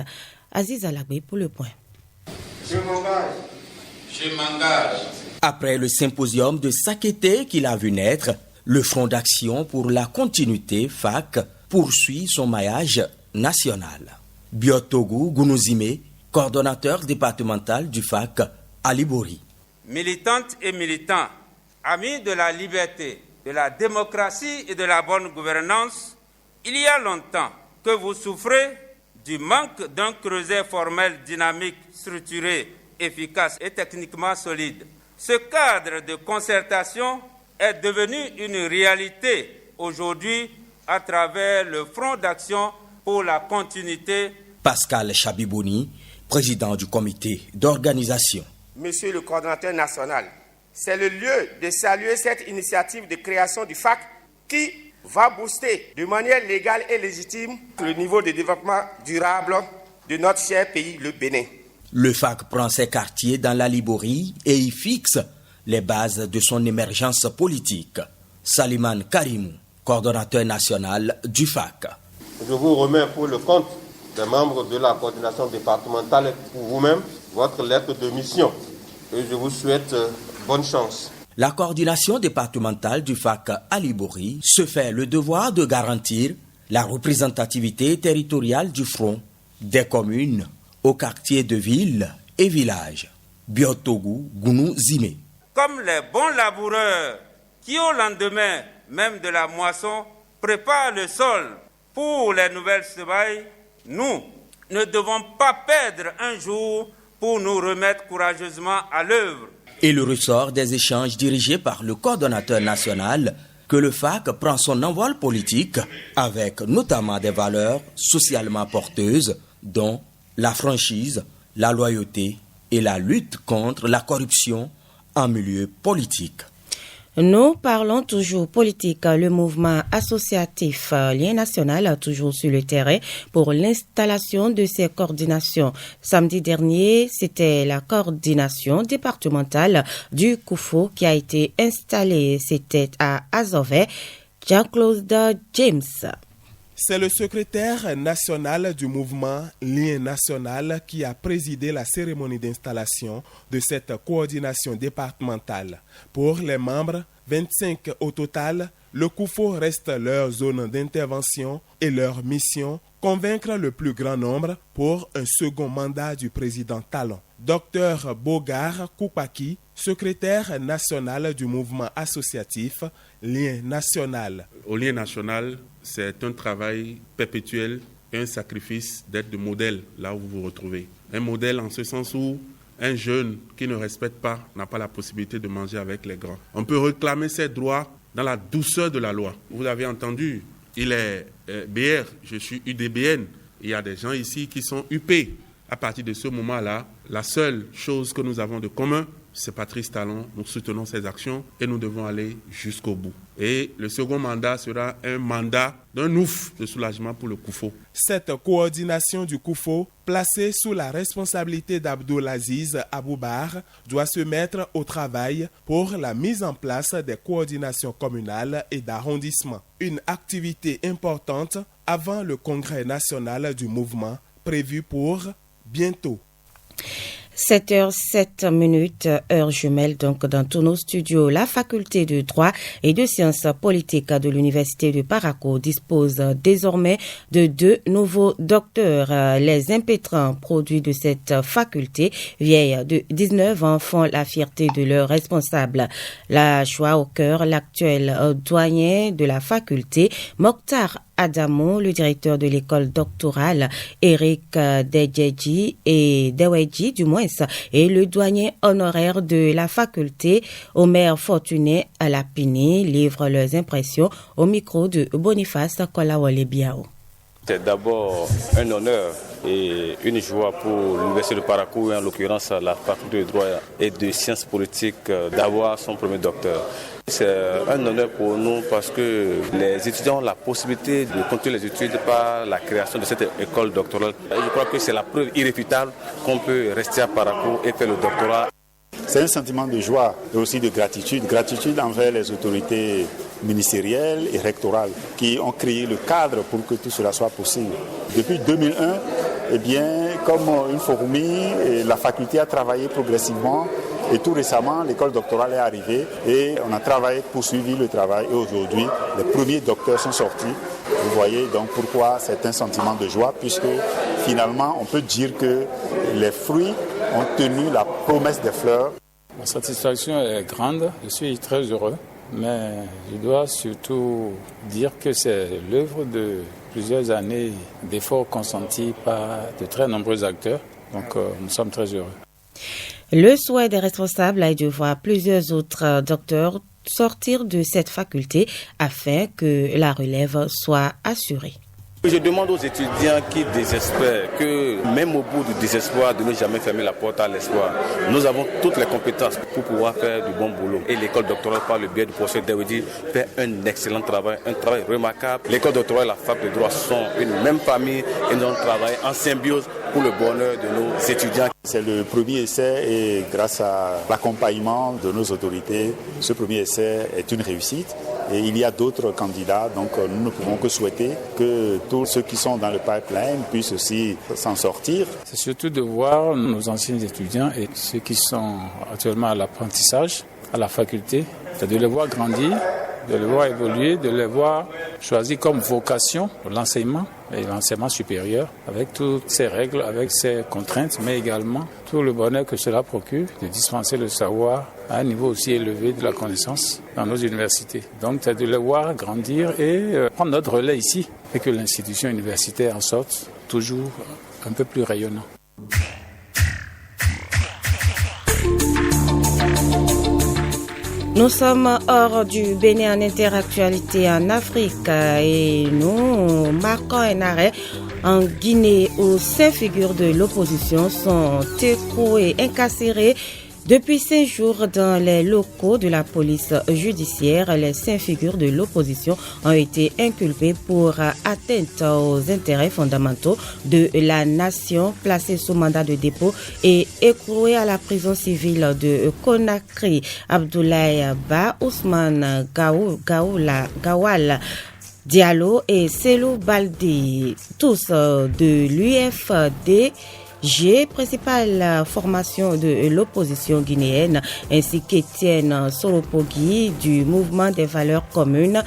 Aziz Alagbe pour le point. Je m'engage. Après le symposium de Sakété qu'il a vu naître, le Front d'action pour la continuité, FAC, poursuit son maillage national. Biotogu Gounouzime, coordonnateur départemental du FAC à Libori. Militantes et militants, amis de la liberté, de la démocratie et de la bonne gouvernance, il y a longtemps que vous souffrez du manque d'un creuset formel dynamique, structuré, efficace et techniquement solide. Ce cadre de concertation est devenu une réalité aujourd'hui à travers le Front d'action pour la continuité. Pascal Chabibouni, président du comité d'organisation. Monsieur le coordonnateur national, c'est le lieu de saluer cette initiative de création du FAC qui va booster de manière légale et légitime le niveau de développement durable de notre cher pays, le Bénin. Le FAC prend ses quartiers dans la Liborie et y fixe les bases de son émergence politique. Saliman Karimou, coordonnateur national du FAC. Je vous remets pour le compte des membres de la coordination départementale et pour vous-même votre lettre de mission. Et je vous souhaite bonne chance. La coordination départementale du FAC à Liborie se fait le devoir de garantir la représentativité territoriale du front des communes aux quartiers de villes et villages. Biotogu Gounou Zimé. Comme les bons laboureurs qui au lendemain même de la moisson préparent le sol pour les nouvelles semailles, nous ne devons pas perdre un jour pour nous remettre courageusement à l'œuvre. Et le ressort des échanges dirigés par le coordonnateur national que le FAC prend son envol politique avec notamment des valeurs socialement porteuses dont la franchise, la loyauté et la lutte contre la corruption en milieu politique. Nous parlons toujours politique. Le mouvement associatif Lien National toujours sur le terrain pour l'installation de ces coordinations. Samedi dernier, c'était la coordination départementale du Koufo qui a été installée. C'était à Azové. Jean-Claude James. C'est le secrétaire national du mouvement Lien National qui a présidé la cérémonie d'installation de cette coordination départementale. Pour les membres, 25 au total, le Koufo reste leur zone d'intervention et leur mission, convaincre le plus grand nombre pour un second mandat du président Talon. Dr Bogar Koupaki, secrétaire national du mouvement associatif Lien National. Au Lien National, c'est un travail perpétuel et un sacrifice d'être de modèle là où vous vous retrouvez. Un modèle en ce sens où un jeune qui ne respecte pas n'a pas la possibilité de manger avec les grands. On peut réclamer ses droits dans la douceur de la loi. Vous avez entendu, il est BR, je suis UDBN. Il y a des gens ici qui sont UP. À partir de ce moment-là, la seule chose que nous avons de commun, c'est Patrice Talon. Nous soutenons ses actions et nous devons aller jusqu'au bout. Et le second mandat sera un mandat d'un ouf de soulagement pour le Koufo. Cette coordination du Koufo, placée sous la responsabilité d'Abdoulaziz Aboubar, doit se mettre au travail pour la mise en place des coordinations communales et d'arrondissement. Une activité importante avant le congrès national du mouvement prévu pour bientôt. 7h07, heure jumelle donc dans tous nos studios. La faculté de droit et de sciences politiques de l'université de Parakou dispose désormais de 2 nouveaux docteurs. Les impétrants produits de cette faculté, vieilles de 19 ans, font la fierté de leurs responsables. La joie au cœur, l'actuel doyen de la faculté, Mokhtar Adamo, le directeur de l'école doctorale, Eric Dejedji et Deweji, du moins, et le douanier honoraire de la faculté, Omer Fortuné Alapini, livrent leurs impressions au micro de Boniface Kolawole Biao. C'est d'abord un honneur et une joie pour l'université de Parakou, et en l'occurrence la faculté de droit et de sciences politiques, d'avoir son premier docteur. C'est un honneur pour nous parce que les étudiants ont la possibilité de continuer les études par la création de cette école doctorale. Je crois que c'est la preuve irréfutable qu'on peut rester à Parakou et faire le doctorat. C'est un sentiment de joie et aussi de gratitude. Gratitude envers les autorités ministérielles et rectorales qui ont créé le cadre pour que tout cela soit possible. Depuis 2001, eh bien, comme une fourmi, la faculté a travaillé progressivement. Et tout récemment, l'école doctorale est arrivée et on a travaillé, poursuivi le travail. Et aujourd'hui, les premiers docteurs sont sortis. Vous voyez donc pourquoi c'est un sentiment de joie, puisque finalement, on peut dire que les fruits ont tenu la promesse des fleurs. La satisfaction est grande, je suis très heureux, mais je dois surtout dire que c'est l'œuvre de plusieurs années d'efforts consentis par de très nombreux acteurs. Donc nous sommes très heureux. Le souhait des responsables est de voir plusieurs autres docteurs sortir de cette faculté afin que la relève soit assurée. Je demande aux étudiants qui désespèrent que même au bout du désespoir, de ne jamais fermer la porte à l'espoir. Nous avons toutes les compétences pour pouvoir faire du bon boulot. Et l'école doctorale, par le biais du professeur Daoudi, fait un excellent travail, un travail remarquable. L'école doctorale et la fac de droit sont une même famille et nous travaillons en symbiose pour le bonheur de nos étudiants. C'est le premier essai et grâce à l'accompagnement de nos autorités, ce premier essai est une réussite. Et il y a d'autres candidats, donc nous ne pouvons que souhaiter que tous ceux qui sont dans le pipeline puissent aussi s'en sortir. C'est surtout de voir nos anciens étudiants et ceux qui sont actuellement à l'apprentissage, à la faculté, c'est de les voir grandir, de les voir évoluer, de les voir choisir comme vocation l'enseignement et l'enseignement supérieur, avec toutes ces règles, avec ces contraintes, mais également tout le bonheur que cela procure de dispenser le savoir à un niveau aussi élevé de la connaissance dans nos universités. Donc c'est de les voir grandir et prendre notre relais ici et que l'institution universitaire en sorte toujours un peu plus rayonnant. Nous sommes hors du Bénin en interactualité en Afrique et nous marquons un arrêt en Guinée où 5 figures de l'opposition sont écrouées, incarcérées depuis 5 jours dans les locaux de la police judiciaire. Les 5 figures de l'opposition ont été inculpées pour atteinte aux intérêts fondamentaux de la nation, placées sous mandat de dépôt et écrouées à la prison civile de Conakry. Abdoulaye Ba, Ousmane Gawal Diallo et Selou Baldi, tous de l'UFD, principale formation de l'opposition guinéenne, ainsi qu'Étienne Soropogui du mouvement des valeurs communes,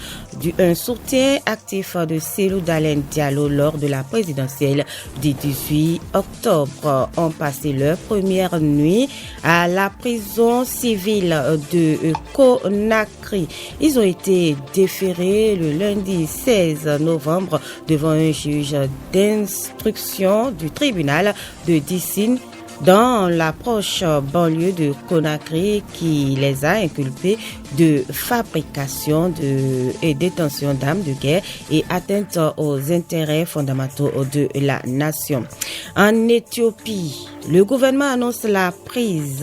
un soutien actif de Selou Dalen Diallo lors de la présidentielle du 18 octobre, ont passé leur première nuit à la prison civile de Conakry. Ils ont été déférés le lundi 16 novembre devant un juge d'instruction du tribunal de Dissine dans la proche banlieue de Conakry, qui les a inculpés de fabrication et détention d'armes de guerre et atteinte aux intérêts fondamentaux de la nation. En Éthiopie, le gouvernement annonce la prise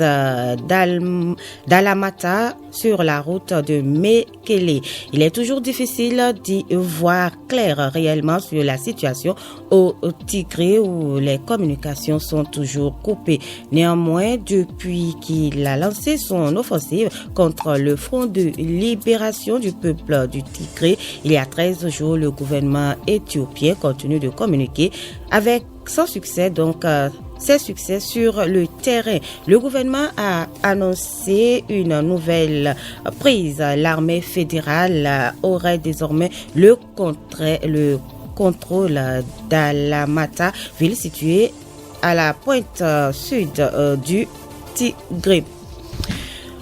d'Alamata sur la route de Mekele. Il est toujours difficile d'y voir clair réellement sur la situation au Tigré, où les communications sont toujours coupées. Néanmoins, depuis qu'il a lancé son offensive contre le Front de libération du peuple du Tigré, il y a 13 jours, le gouvernement éthiopien continue de communiquer avec sans succès, ses succès sur le terrain. Le gouvernement a annoncé une nouvelle prise. L'armée fédérale aurait désormais le contrôle d'Alamata, ville située à la pointe sud du Tigré.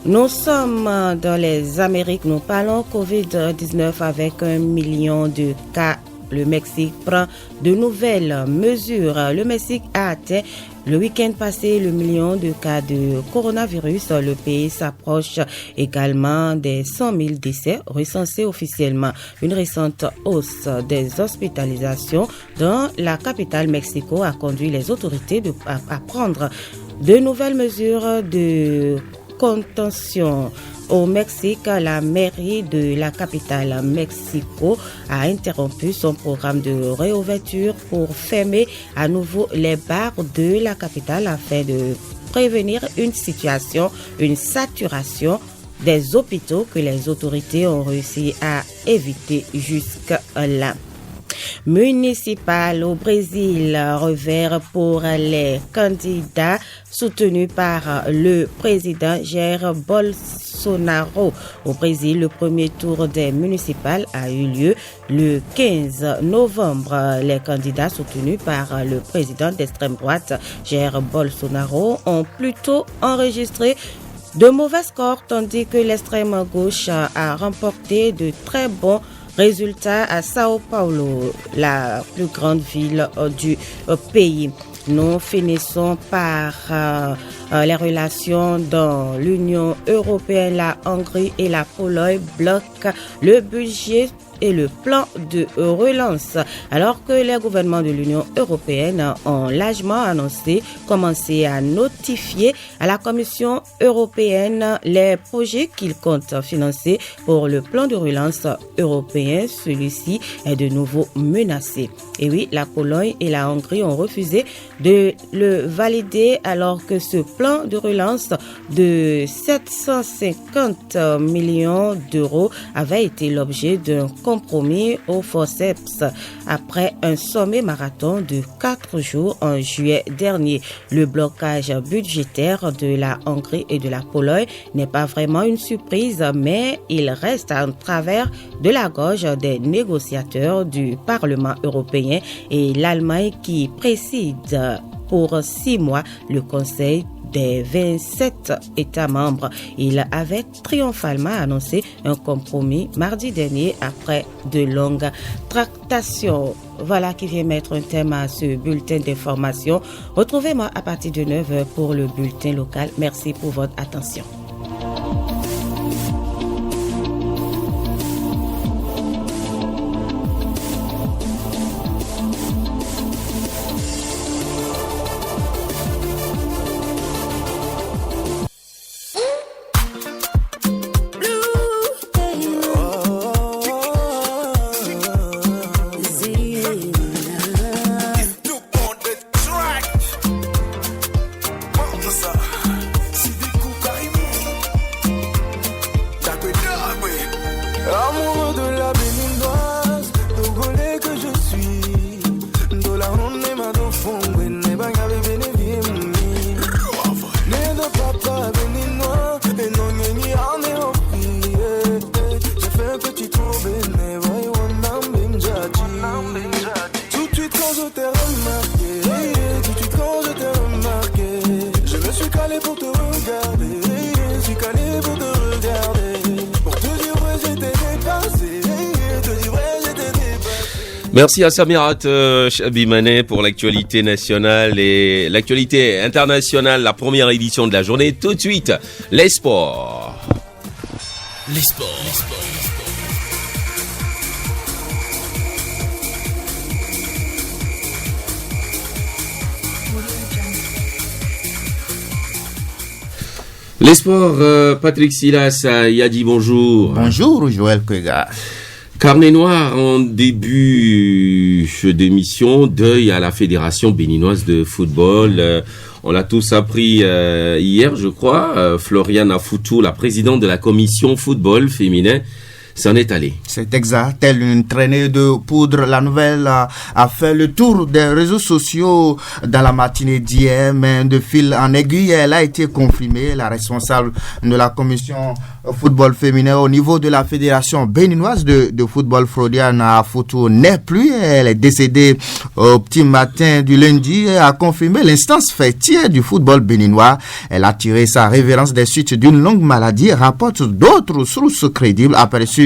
Nous sommes dans les Amériques. Nous parlons Covid-19 avec 1 million de cas. Le Mexique prend de nouvelles mesures. Le Mexique a atteint le week-end passé le million de cas de coronavirus. Le pays s'approche également des 100 000 décès recensés officiellement. Une récente hausse des hospitalisations dans la capitale Mexico a conduit les autorités à prendre de nouvelles mesures de contention. Au Mexique, la mairie de la capitale Mexico a interrompu son programme de réouverture pour fermer à nouveau les bars de la capitale afin de prévenir une saturation des hôpitaux que les autorités ont réussi à éviter jusque-là. Municipal au Brésil, revers pour les candidats soutenus par le président Jair Bolsonaro. Au Brésil, le premier tour des municipales a eu lieu le 15 novembre. Les candidats soutenus par le président d'extrême droite Jair Bolsonaro ont plutôt enregistré de mauvais scores, tandis que l'extrême gauche a remporté de très bons résultats à Sao Paulo, la plus grande ville du pays. Nous finissons par les relations dans l'Union européenne. La Hongrie et la Pologne bloquent le budget et le plan de relance. Alors que les gouvernements de l'Union européenne ont largement annoncé commencer à notifier à la Commission européenne les projets qu'ils comptent financer pour le plan de relance européen, celui-ci est de nouveau menacé. Et oui, la Pologne et la Hongrie ont refusé de le valider alors que ce plan de relance de 750 millions d'euros avait été l'objet d'un compromis au forceps après un sommet marathon de 4 jours en juillet dernier. Le blocage budgétaire de la Hongrie et de la Pologne n'est pas vraiment une surprise, mais il reste en travers de la gorge des négociateurs du Parlement européen et l'Allemagne qui préside pour 6 mois le Conseil des 27 États membres. Il avait triomphalement annoncé un compromis mardi dernier après de longues tractations. Voilà qui vient mettre un thème à ce bulletin d'information. Retrouvez-moi à partir de 9h pour le bulletin local. Merci pour votre attention. Merci à Samirat Chabimane pour l'actualité nationale et l'actualité internationale, la première édition de la journée. Tout de suite, les sports. Les sports. Les sports, Patrick Silas y a dit bonjour. Bonjour Joël Kwega. Carnet noir en début d'émission, deuil à la Fédération béninoise de football. On l'a tous appris hier, je crois. Floriane Afoutou, la présidente de la commission football féminin, s'en est allée. C'est exact. Telle une traînée de poudre, la nouvelle a fait le tour des réseaux sociaux dans la matinée d'hier, mais de fil en aiguille, elle a été confirmée. La responsable de la commission football féminin au niveau de la fédération béninoise de football, Floriane Afoutou, n'est plus. Elle est décédée au petit matin du lundi et a confirmé l'instance fêtière du football béninois. Elle a tiré sa révérence des suites d'une longue maladie, rapporte d'autres sources crédibles aperçues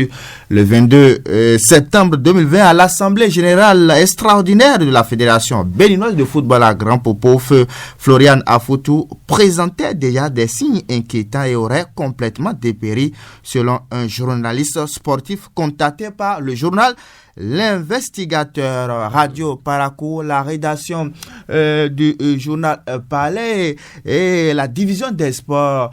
le 22 septembre 2020 à l'Assemblée générale extraordinaire de la Fédération béninoise de football à Grand Popo. Floriane Afoutou présentait déjà des signes inquiétants et aurait complètement dépéri selon un journaliste sportif contacté par le journal L'Investigateur. Radio Parakou, la rédaction du journal Palais et la division des sports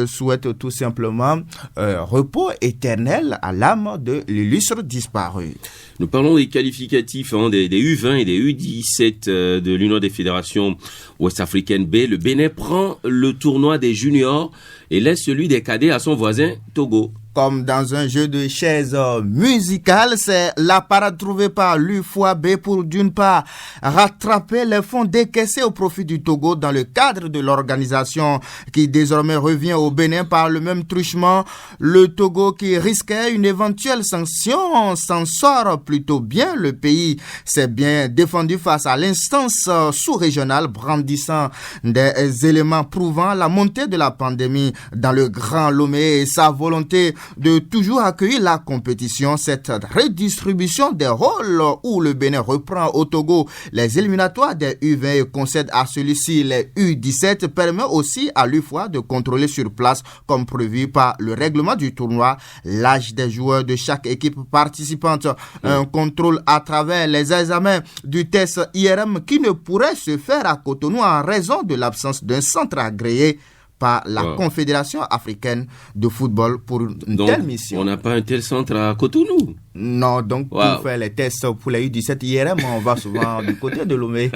souhaitent tout simplement repos éternel à l'âme de l'illustre disparu. Nous parlons des qualificatifs des U20 et des U17 de l'Union des fédérations ouest-africaines B. Le Bénin prend le tournoi des juniors et laisse celui des cadets à son voisin Togo. Comme dans un jeu de chaises musicales, c'est la parade trouvée par l'UFOAB pour d'une part rattraper les fonds décaissés au profit du Togo dans le cadre de l'organisation qui désormais revient au Bénin par le même truchement. Le Togo qui risquait une éventuelle sanction s'en sort plutôt bien. Le pays s'est bien défendu face à l'instance sous-régionale brandissant des éléments prouvant la montée de la pandémie dans le Grand Lomé et sa volonté de toujours accueillir la compétition. Cette redistribution des rôles où le Bénin reprend au Togo les éliminatoires des U20 et concède à celui-ci les U17 permet aussi à l'UFOA de contrôler sur place, comme prévu par le règlement du tournoi, l'âge des joueurs de chaque équipe participante. Un contrôle à travers les examens du test IRM qui ne pourrait se faire à Cotonou en raison de l'absence d'un centre agréé par la Confédération africaine de football pour une telle mission. On n'a pas un tel centre à Cotonou? Non, donc pour faire les tests pour les U17 IRM, on va souvent du côté de Lomé.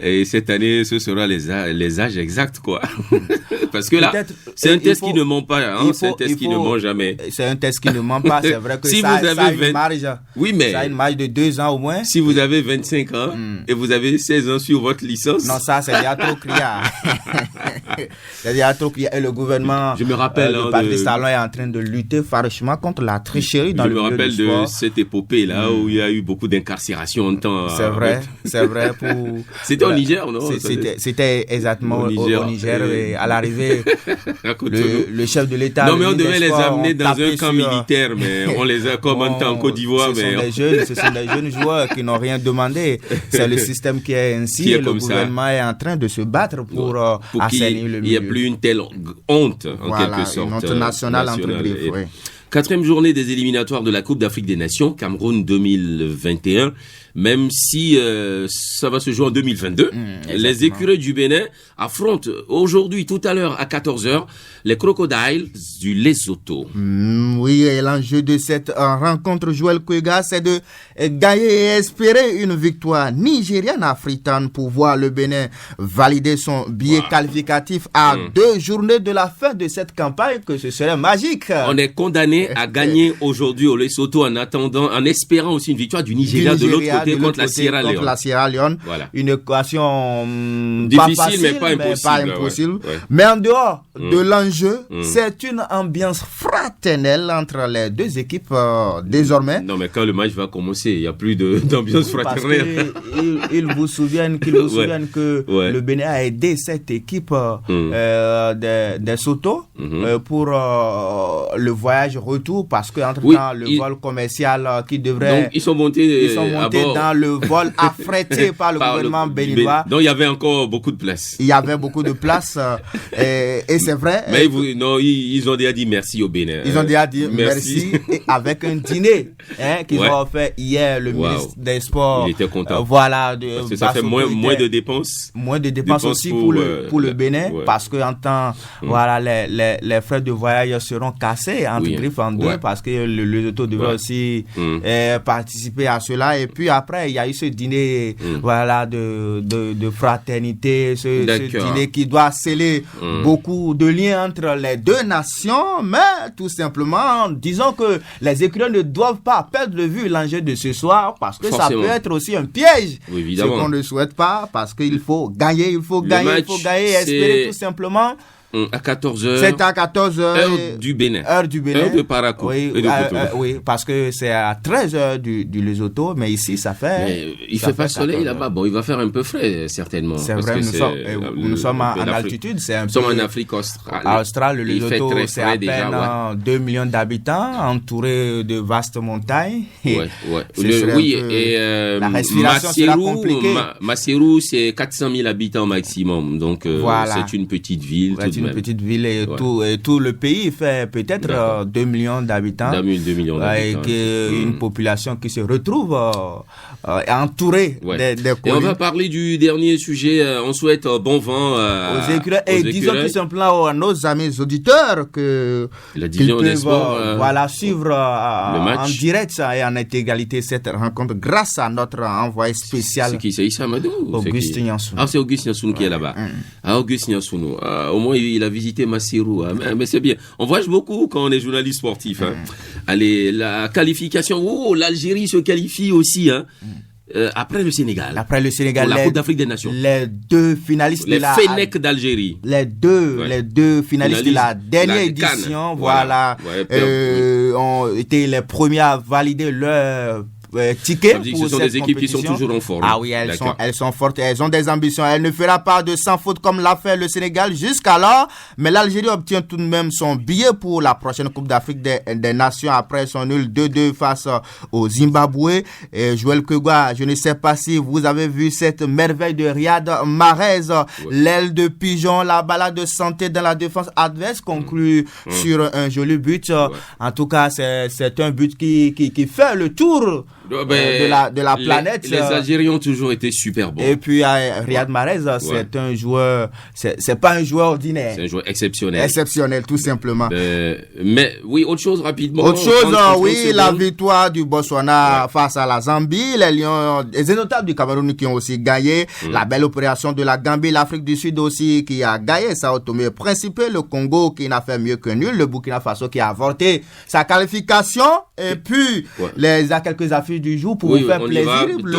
Et cette année, ce sera les âges exacts, quoi. Parce que là, c'est un test qui ne ment pas, hein? C'est un test qui ne ment jamais. C'est un test qui ne ment pas, c'est vrai que si ça, vous avez ça a une marge. Oui, mais ça a une marge de 2 ans au moins. Si vous avez 25 ans et vous avez 16 ans sur votre licence. Non, ça, c'est déjà trop criard. C'est déjà trop criard. Et le gouvernement, je me rappelle, le Patrice Talon est en train de lutter farouchement contre la tricherie dans le milieu du sport. Je me rappelle de cette épopée-là où il y a eu beaucoup d'incarcération en temps. C'est vrai, c'est vrai. C'était au Niger, non? C'était exactement au Niger. Et à l'arrivée, le chef de l'État. Non, mais on devait les amener dans un camp militaire, mais on les a commentés en Côte d'Ivoire. Ce sont des jeunes joueurs qui n'ont rien demandé. C'est le système qui est ainsi. Et le gouvernement est en train de se battre pour assainir le milieu. Il n'y a plus une telle honte, en quelque sorte. Une honte nationale entre griffes, oui. 4e journée des éliminatoires de la Coupe d'Afrique des Nations, Cameroun 2021. Même si ça va se jouer en 2022, les écureuils du Bénin affrontent aujourd'hui, tout à l'heure, à 14h, les Crocodiles du Lesotho. Oui, et l'enjeu de cette rencontre, Joël Kwega, c'est de gagner et espérer une victoire nigériane africaine pour voir le Bénin valider son billet qualificatif à 2 journées de la fin de cette campagne, que ce serait magique. On est condamné à gagner aujourd'hui au Lesotho en espérant aussi une victoire du Nigeria de l'autre côté contre la Sierra Leone. Voilà. Une équation difficile, pas facile, mais pas impossible. Ouais. Mais en dehors de l'enjeu, c'est une ambiance fraternelle entre les deux équipes désormais. Non, mais quand le match va commencer, il n'y a plus d'ambiance fraternelle. Ils vous souviennent que le Bénin a aidé cette équipe des Soto pour le voyage retour, parce qu'entre-temps, le vol commercial qui devrait... Donc, ils sont montés dans le vol affrété par le gouvernement béninois. Donc il y avait encore beaucoup de place. Il y avait beaucoup de place et c'est vrai. Mais ils ont déjà dit merci au Bénin. Ils ont déjà dit merci et avec un dîner qu'ils ont fait hier, le ministre des Sports. Il était content. Voilà. Parce que ça fait moins de dépenses. Moins de dépenses aussi pour le Bénin, parce qu'en temps, les frais de voyage seront cassés entre griffes en deux, parce que le Lesotho devrait aussi participer à cela. Et puis après, il y a eu ce dîner de fraternité, ce dîner qui doit sceller beaucoup de liens entre les deux nations, mais tout simplement, disons que les écureuils ne doivent pas perdre de vue l'enjeu de ce soir, parce que ça peut être aussi un piège, ce qu'on ne souhaite pas, parce qu'il faut gagner, il faut gagner et espérer tout simplement. À 14h. C'est à 14h. Heure du Bénin. Heure de Parakou. Oui, et de Cotonou. Oui, parce que c'est à 13h du Lesotho, mais ici, ça fait... Mais il fait pas soleil là-bas. Bon, il va faire un peu frais, certainement. C'est vrai, nous sommes en altitude. Nous sommes en Afrique australe. Le Lesotho, c'est à peine 2 millions d'habitants, entouré de vastes montagnes. Et la respiration sera compliquée. Maseru, c'est 400 000 habitants maximum. Donc, c'est une petite ville. Une petite ville et tout le pays fait peut-être 2 millions d'habitants. 2 millions d'habitants. Et une population qui se retrouve entourée des collines. Et on va parler du dernier sujet. On souhaite bon vent aux écureuils. Et disons tout simplement à nos amis auditeurs que la division des sports suivre en direct et en intégralité cette rencontre grâce à notre envoyé spécial. C'est qui? C'est Issa Amadou? Augustin Yansounou. Ah, c'est Augustin Yansounou qui est là-bas. Augustin Yansounou. Au moins, il a visité Maseru. Mais c'est bien. On voyage beaucoup quand on est journaliste sportif. Allez, la qualification. L'Algérie se qualifie aussi. Après le Sénégal. Pour la Coupe d'Afrique des Nations. Les deux finalistes de la Fenech d'Algérie. Les deux finalistes de la dernière édition, ont été les premiers à valider leur tickets. Ça veut dire que ce sont des équipes qui sont toujours en forme. Ah oui, elles sont fortes, elles ont des ambitions. Elle ne fera pas de sans faute comme l'a fait le Sénégal jusqu'alors, mais l'Algérie obtient tout de même son billet pour la prochaine Coupe d'Afrique des Nations après son nul 2-2 face au Zimbabwe. Et Joël Kegwa, je ne sais pas si vous avez vu cette merveille de Riyad Mahrez, l'aile de pigeon, la balade de santé dans la défense adverse conclut sur un joli but. En tout cas, c'est un but qui fait le tour de la planète. Les Algériens ont toujours été super bons. Et puis Riyad Mahrez, c'est un joueur, c'est pas un joueur ordinaire. C'est un joueur exceptionnel. Exceptionnel, tout simplement. Mais oui, autre chose rapidement. Autre chose, la victoire du Botswana face à la Zambie, les Lions, les notables du Cameroun qui ont aussi gagné, la belle opération de la Gambie, l'Afrique du Sud aussi qui a gagné Sao Tomé et Principe, le Congo qui n'a fait mieux que nul, le Burkina Faso qui a avorté sa qualification, et puis les quelques affiches du jour pour vous faire plaisir. Le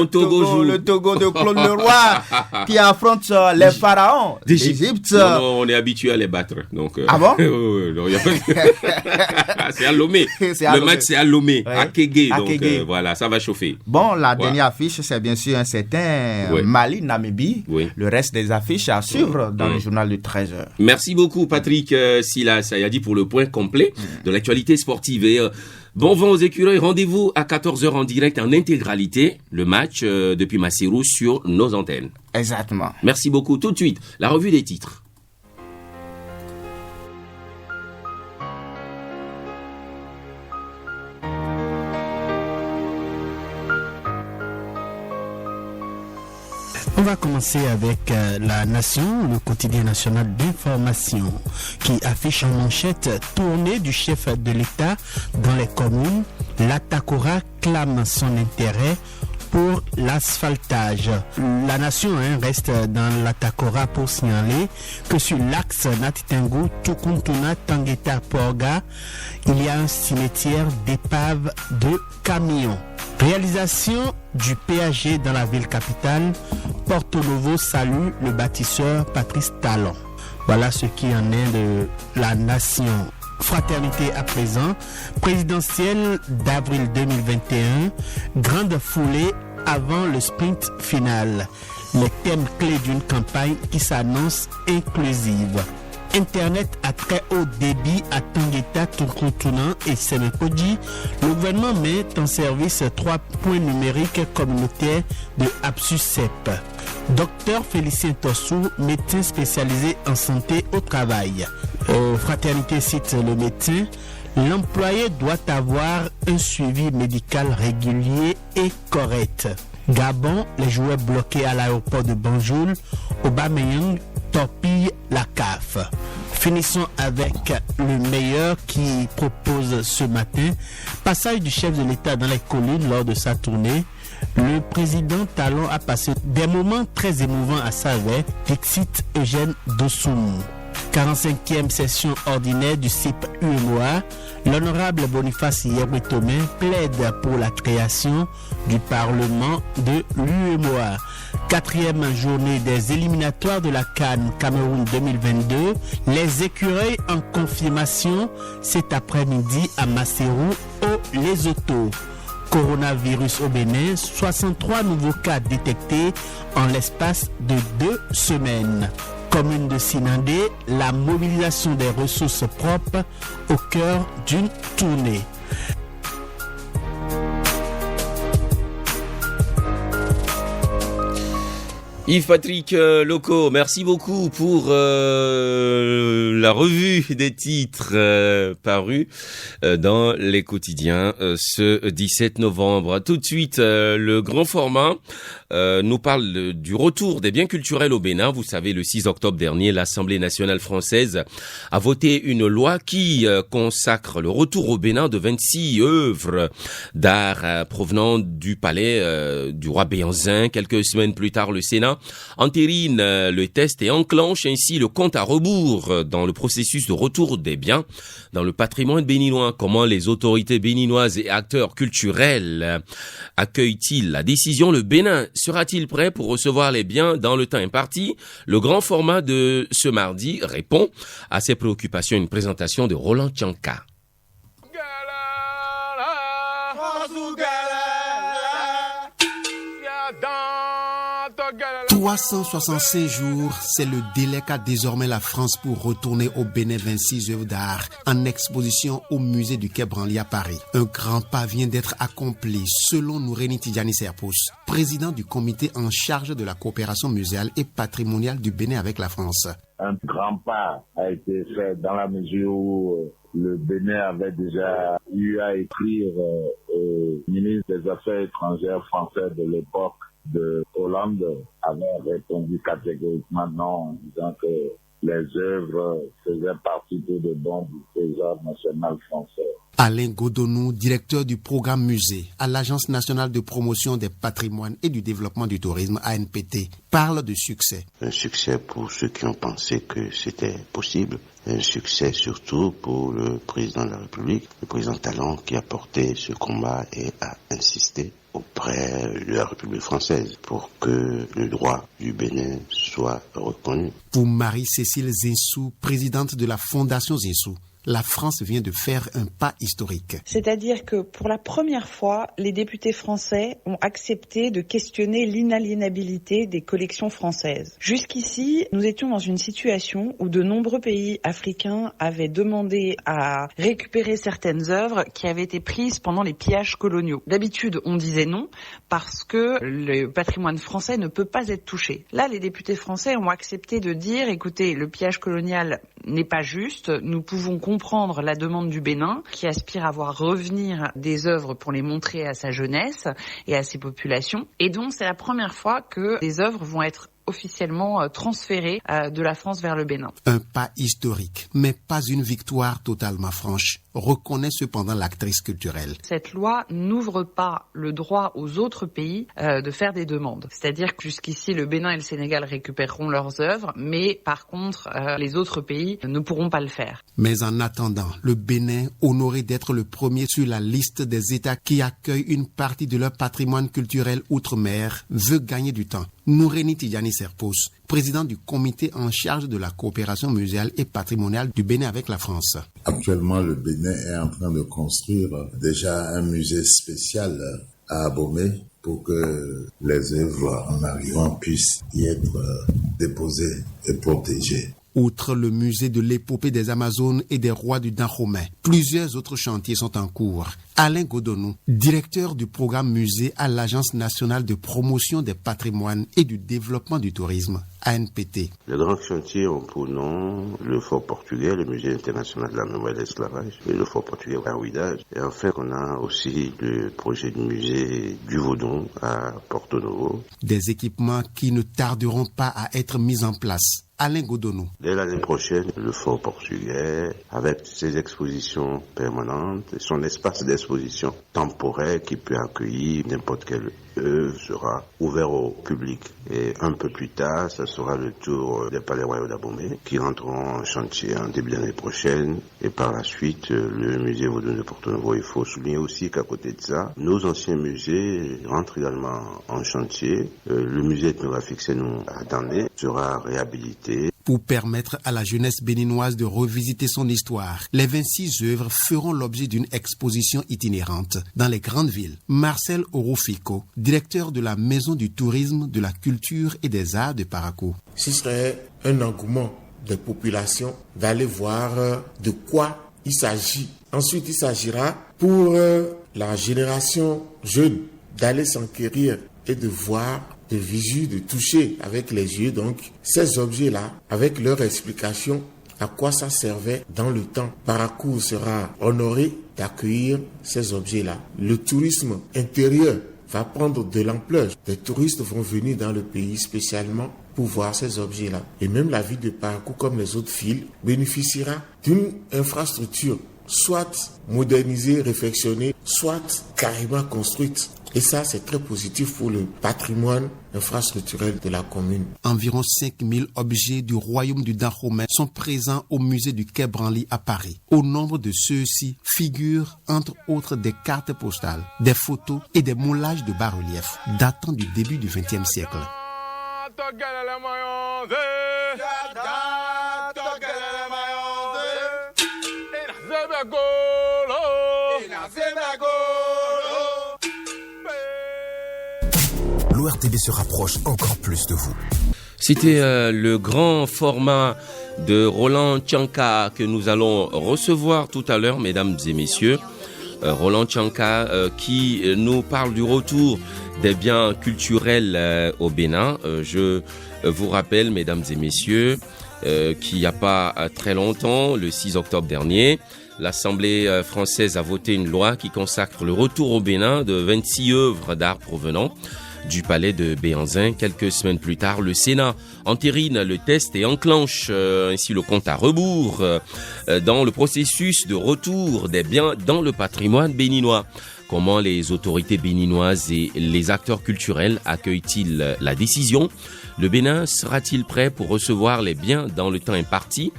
Togo joue. Le Togo de Claude Leroy qui affronte les pharaons d'Égypte. Non, on est habitué à les battre. Donc, ah bon? Non, y a pas... c'est à Lomé. Le match c'est à Lomé, à Kégué. Donc voilà, ça va chauffer. Bon, la dernière affiche c'est bien sûr un certain Mali, Namibie. Le reste des affiches à suivre dans le journal de 13h. Merci beaucoup Patrick Silas Ayadi pour le point complet de l'actualité sportive. Et bon vent aux écureuils, rendez-vous à 14h en direct en intégralité, le match depuis Massirou sur nos antennes. Exactement. Merci beaucoup. Tout de suite, la revue des titres. On va commencer avec La Nation, le quotidien national d'information, qui affiche en manchette tournée du chef de l'État dans les communes. L'Atakora clame son intérêt pour l'asphaltage. La Nation reste dans l'Atakora pour signaler que sur l'axe Natitengu, Tukuntuna, Tangeta, Porga, il y a un cimetière d'épaves de camions. Réalisation du PAG dans la ville capitale, Porto Novo salue le bâtisseur Patrice Talon. Voilà ce qui en est de La Nation. Fraternité à présent, présidentielle d'avril 2021, grande foulée avant le sprint final. Les thèmes clés d'une campagne qui s'annonce inclusive. Internet à très haut débit à Tangeta, Tunkuntuna et Semekoji. Le gouvernement met en service 3 points numériques communautaires de Absusep. Docteur Félicien Tossou, médecin spécialisé en santé au travail. Fraternité cite le médecin. L'employé doit avoir un suivi médical régulier et correct. Gabon, les joueurs bloqués à l'aéroport de Banjul. Aubameyang torpille la CAF. Finissons avec le meilleur qui propose ce matin passage du chef de l'État dans les collines lors de sa tournée. Le président Talon a passé des moments très émouvants à Savet, dixit Eugène Dossoum. 45e session ordinaire du CIP UEMOA, l'honorable Boniface Yeboutomé plaide pour la création du Parlement de l'UEMOA. 4e journée des éliminatoires de la CAN Cameroun 2022, les écureuils en confirmation cet après-midi à Maseru au Lesotho. Coronavirus au Bénin, 63 nouveaux cas détectés en l'espace de 2 semaines. Commune de Sinandé, la mobilisation des ressources propres au cœur d'une tournée. Yves-Patrick Loco, merci beaucoup pour la revue des titres parus dans les quotidiens ce 17 novembre. Tout de suite, le grand format nous parle du retour des biens culturels au Bénin. Vous savez, le 6 octobre dernier, l'Assemblée nationale française a voté une loi qui consacre le retour au Bénin de 26 œuvres d'art provenant du palais du roi Béanzin. Quelques semaines plus tard, le Sénat entérine le test et enclenche ainsi le compte à rebours dans le processus de retour des biens dans le patrimoine béninois. Comment les autorités béninoises et acteurs culturels accueillent-ils la décision? Le Bénin sera-t-il prêt pour recevoir les biens dans le temps imparti? Le grand format de ce mardi répond à ces préoccupations. Une présentation de Roland Tchanka. 365 jours, c'est le délai qu'a désormais la France pour retourner au Bénin 26 œuvres d'art en exposition au musée du Quai Branly à Paris. Un grand pas vient d'être accompli selon Noureni Tidjani Serpous, président du comité en charge de la coopération muséale et patrimoniale du Bénin avec la France. Un grand pas a été fait dans la mesure où le Bénin avait déjà eu à écrire au ministre des Affaires étrangères français de l'époque de Hollande, avait répondu catégoriquement non, en disant que les œuvres faisaient partie tout de bon du trésor national français. Alain Godonou, directeur du programme musée à l'Agence nationale de promotion des patrimoines et du développement du tourisme ANPT, parle de succès. Un succès pour ceux qui ont pensé que c'était possible. Un succès surtout pour le président de la République, le président Talon, qui a porté ce combat et a insisté auprès de la République française pour que le droit du Bénin soit reconnu. Pour Marie-Cécile Zinsou, présidente de la Fondation Zinsou, la France vient de faire un pas historique. C'est-à-dire que pour la première fois, les députés français ont accepté de questionner l'inaliénabilité des collections françaises. Jusqu'ici, nous étions dans une situation où de nombreux pays africains avaient demandé à récupérer certaines œuvres qui avaient été prises pendant les pillages coloniaux. D'habitude, on disait non parce que le patrimoine français ne peut pas être touché. Là, les députés français ont accepté de dire, écoutez, le pillage colonial n'est pas juste, nous pouvons comprendre la demande du Bénin qui aspire à voir revenir des œuvres pour les montrer à sa jeunesse et à ses populations. Et donc c'est la première fois que des œuvres vont être officiellement transférées de la France vers le Bénin. Un pas historique, mais pas une victoire totalement franche, reconnaît cependant l'actrice culturelle. Cette loi n'ouvre pas le droit aux autres pays de faire des demandes. C'est-à-dire que jusqu'ici, le Bénin et le Sénégal récupéreront leurs œuvres, mais par contre, les autres pays ne pourront pas le faire. Mais en attendant, le Bénin, honoré d'être le premier sur la liste des États qui accueillent une partie de leur patrimoine culturel outre-mer, veut gagner du temps. Noureni Tidjani Serpous, président du comité en charge de la coopération muséale et patrimoniale du Bénin avec la France. Actuellement, le Bénin est en train de construire déjà un musée spécial à Abomey pour que les œuvres en arrivant puissent y être déposées et protégées. Outre le musée de l'épopée des Amazones et des rois du Dahomey, plusieurs autres chantiers sont en cours. Alain Godonou, directeur du programme musée à l'Agence nationale de promotion des patrimoines et du développement du tourisme, ANPT. Les grands chantiers ont pour nom le Fort portugais, le musée international de la mémoire de l'esclavage et le Fort portugais à Ouidah. Et enfin, on a aussi le projet du musée du Vaudon à Porto Novo. Des équipements qui ne tarderont pas à être mis en place. Alain Godonou. Dès l'année prochaine, le Fort portugais, avec ses expositions permanentes, son espace d'exposition temporaire qui peut accueillir n'importe quelle œuvre, sera ouvert au public. Et un peu plus tard, ça sera le tour des palais royaux d'Abomey qui rentreront en chantier en début d'année prochaine. Et par la suite, le musée Vaudon de Porto Novo. Il faut souligner aussi qu'à côté de ça, nos anciens musées rentrent également en chantier. Le musée ethnographique Sénou à Dandé sera réhabilité. Pour permettre à la jeunesse béninoise de revisiter son histoire, les 26 œuvres feront l'objet d'une exposition itinérante dans les grandes villes. Marcel Orofico, directeur de la Maison du tourisme, de la culture et des arts de Parakou. Ce serait un engouement des populations d'aller voir de quoi il s'agit. Ensuite, il s'agira pour la génération jeune d'aller s'enquérir et de voir, de visu, de toucher avec les yeux, donc ces objets-là, avec leur explication à quoi ça servait dans le temps. Parakou sera honoré d'accueillir ces objets-là. Le tourisme intérieur va prendre de l'ampleur. Des touristes vont venir dans le pays spécialement pour voir ces objets-là. Et même la ville de Parakou, comme les autres villes, bénéficiera d'une infrastructure soit modernisée, réfectionnée, soit carrément construite. Et ça, c'est très positif pour le patrimoine infrastructurel de la commune. Environ 5000 objets du royaume du Dahomey sont présents au musée du Quai Branly à Paris. Au nombre de ceux-ci figurent, entre autres, des cartes postales, des photos et des moulages de bas-reliefs datant du début du XXe siècle. l'ORTB se rapproche encore plus de vous. C'était le grand format de Roland Tchanka que nous allons recevoir tout à l'heure, mesdames et messieurs. Roland Tchanka qui nous parle du retour des biens culturels au Bénin. Je vous rappelle, mesdames et messieurs, qu'il n'y a pas très longtemps, le 6 octobre dernier, l'Assemblée française a voté une loi qui consacre le retour au Bénin de 26 œuvres d'art provenant du palais de Béhanzin. Quelques semaines plus tard, le Sénat entérine le test et enclenche ainsi le compte à rebours dans le processus de retour des biens dans le patrimoine béninois. Comment les autorités béninoises et les acteurs culturels accueillent-ils la décision? Le Bénin sera-t-il prêt pour recevoir les biens dans le temps imparti?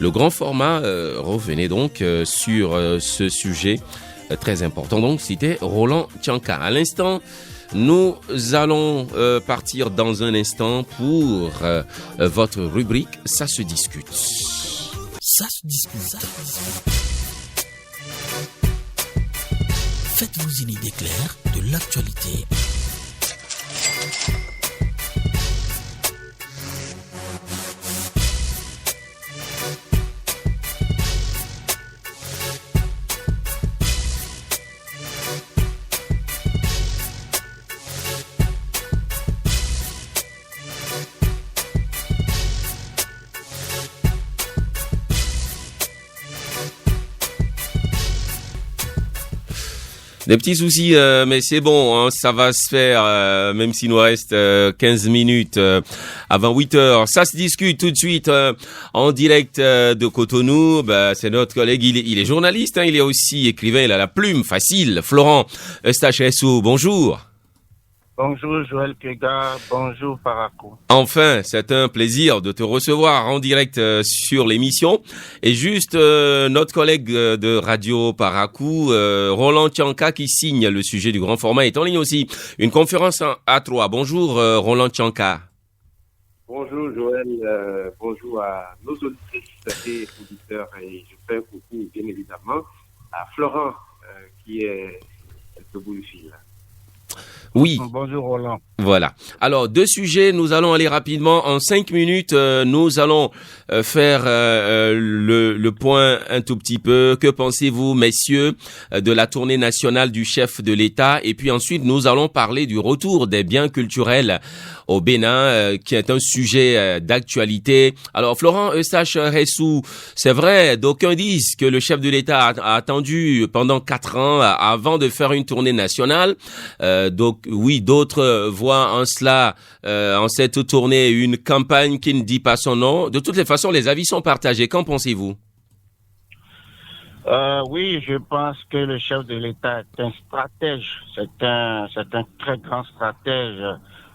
Le grand format revenait donc sur ce sujet très important. Donc c'était Roland Tchanka. À l'instant, nous allons partir dans un instant pour votre rubrique Ça se discute. Ça se discute. Faites-vous une idée claire de l'actualité. Des petits soucis, mais c'est bon, hein, ça va se faire, même s'il nous reste 15 minutes avant 8 heures. Ça se discute tout de suite en direct de Cotonou. C'est notre collègue, il est journaliste, hein, il est aussi écrivain, il a la plume facile. Florent Eustache-Ressou, bonjour. Bonjour Joël Kega, bonjour Parakou. Enfin, c'est un plaisir de te recevoir en direct sur l'émission. Et juste notre collègue de Radio Parakou, Roland Tchanka, qui signe le sujet du grand format, est en ligne aussi. Une conférence à 3. Bonjour Roland Tchanka. Bonjour Joël, bonjour à nos auditrices et auditeurs. Et je fais un coucou bien évidemment à Florent qui est le bout du fil. Oui. Bonjour Roland. Voilà. Alors, deux sujets, nous allons aller rapidement. En 5 minutes, nous allons faire le point un tout petit peu. Que pensez-vous, messieurs, de la tournée nationale du chef de l'État? Et puis ensuite, nous allons parler du retour des biens culturels au Bénin, qui est un sujet d'actualité. Alors, Florent Eustache-Ressou, c'est vrai, d'aucuns disent que le chef de l'État a attendu pendant 4 ans avant de faire une tournée nationale. Donc, oui, d'autres voient en cela, en cette tournée, une campagne qui ne dit pas son nom. De toutes les façons, les avis sont partagés. Qu'en pensez-vous? Oui, je pense que le chef de l'État est un stratège. C'est un très grand stratège.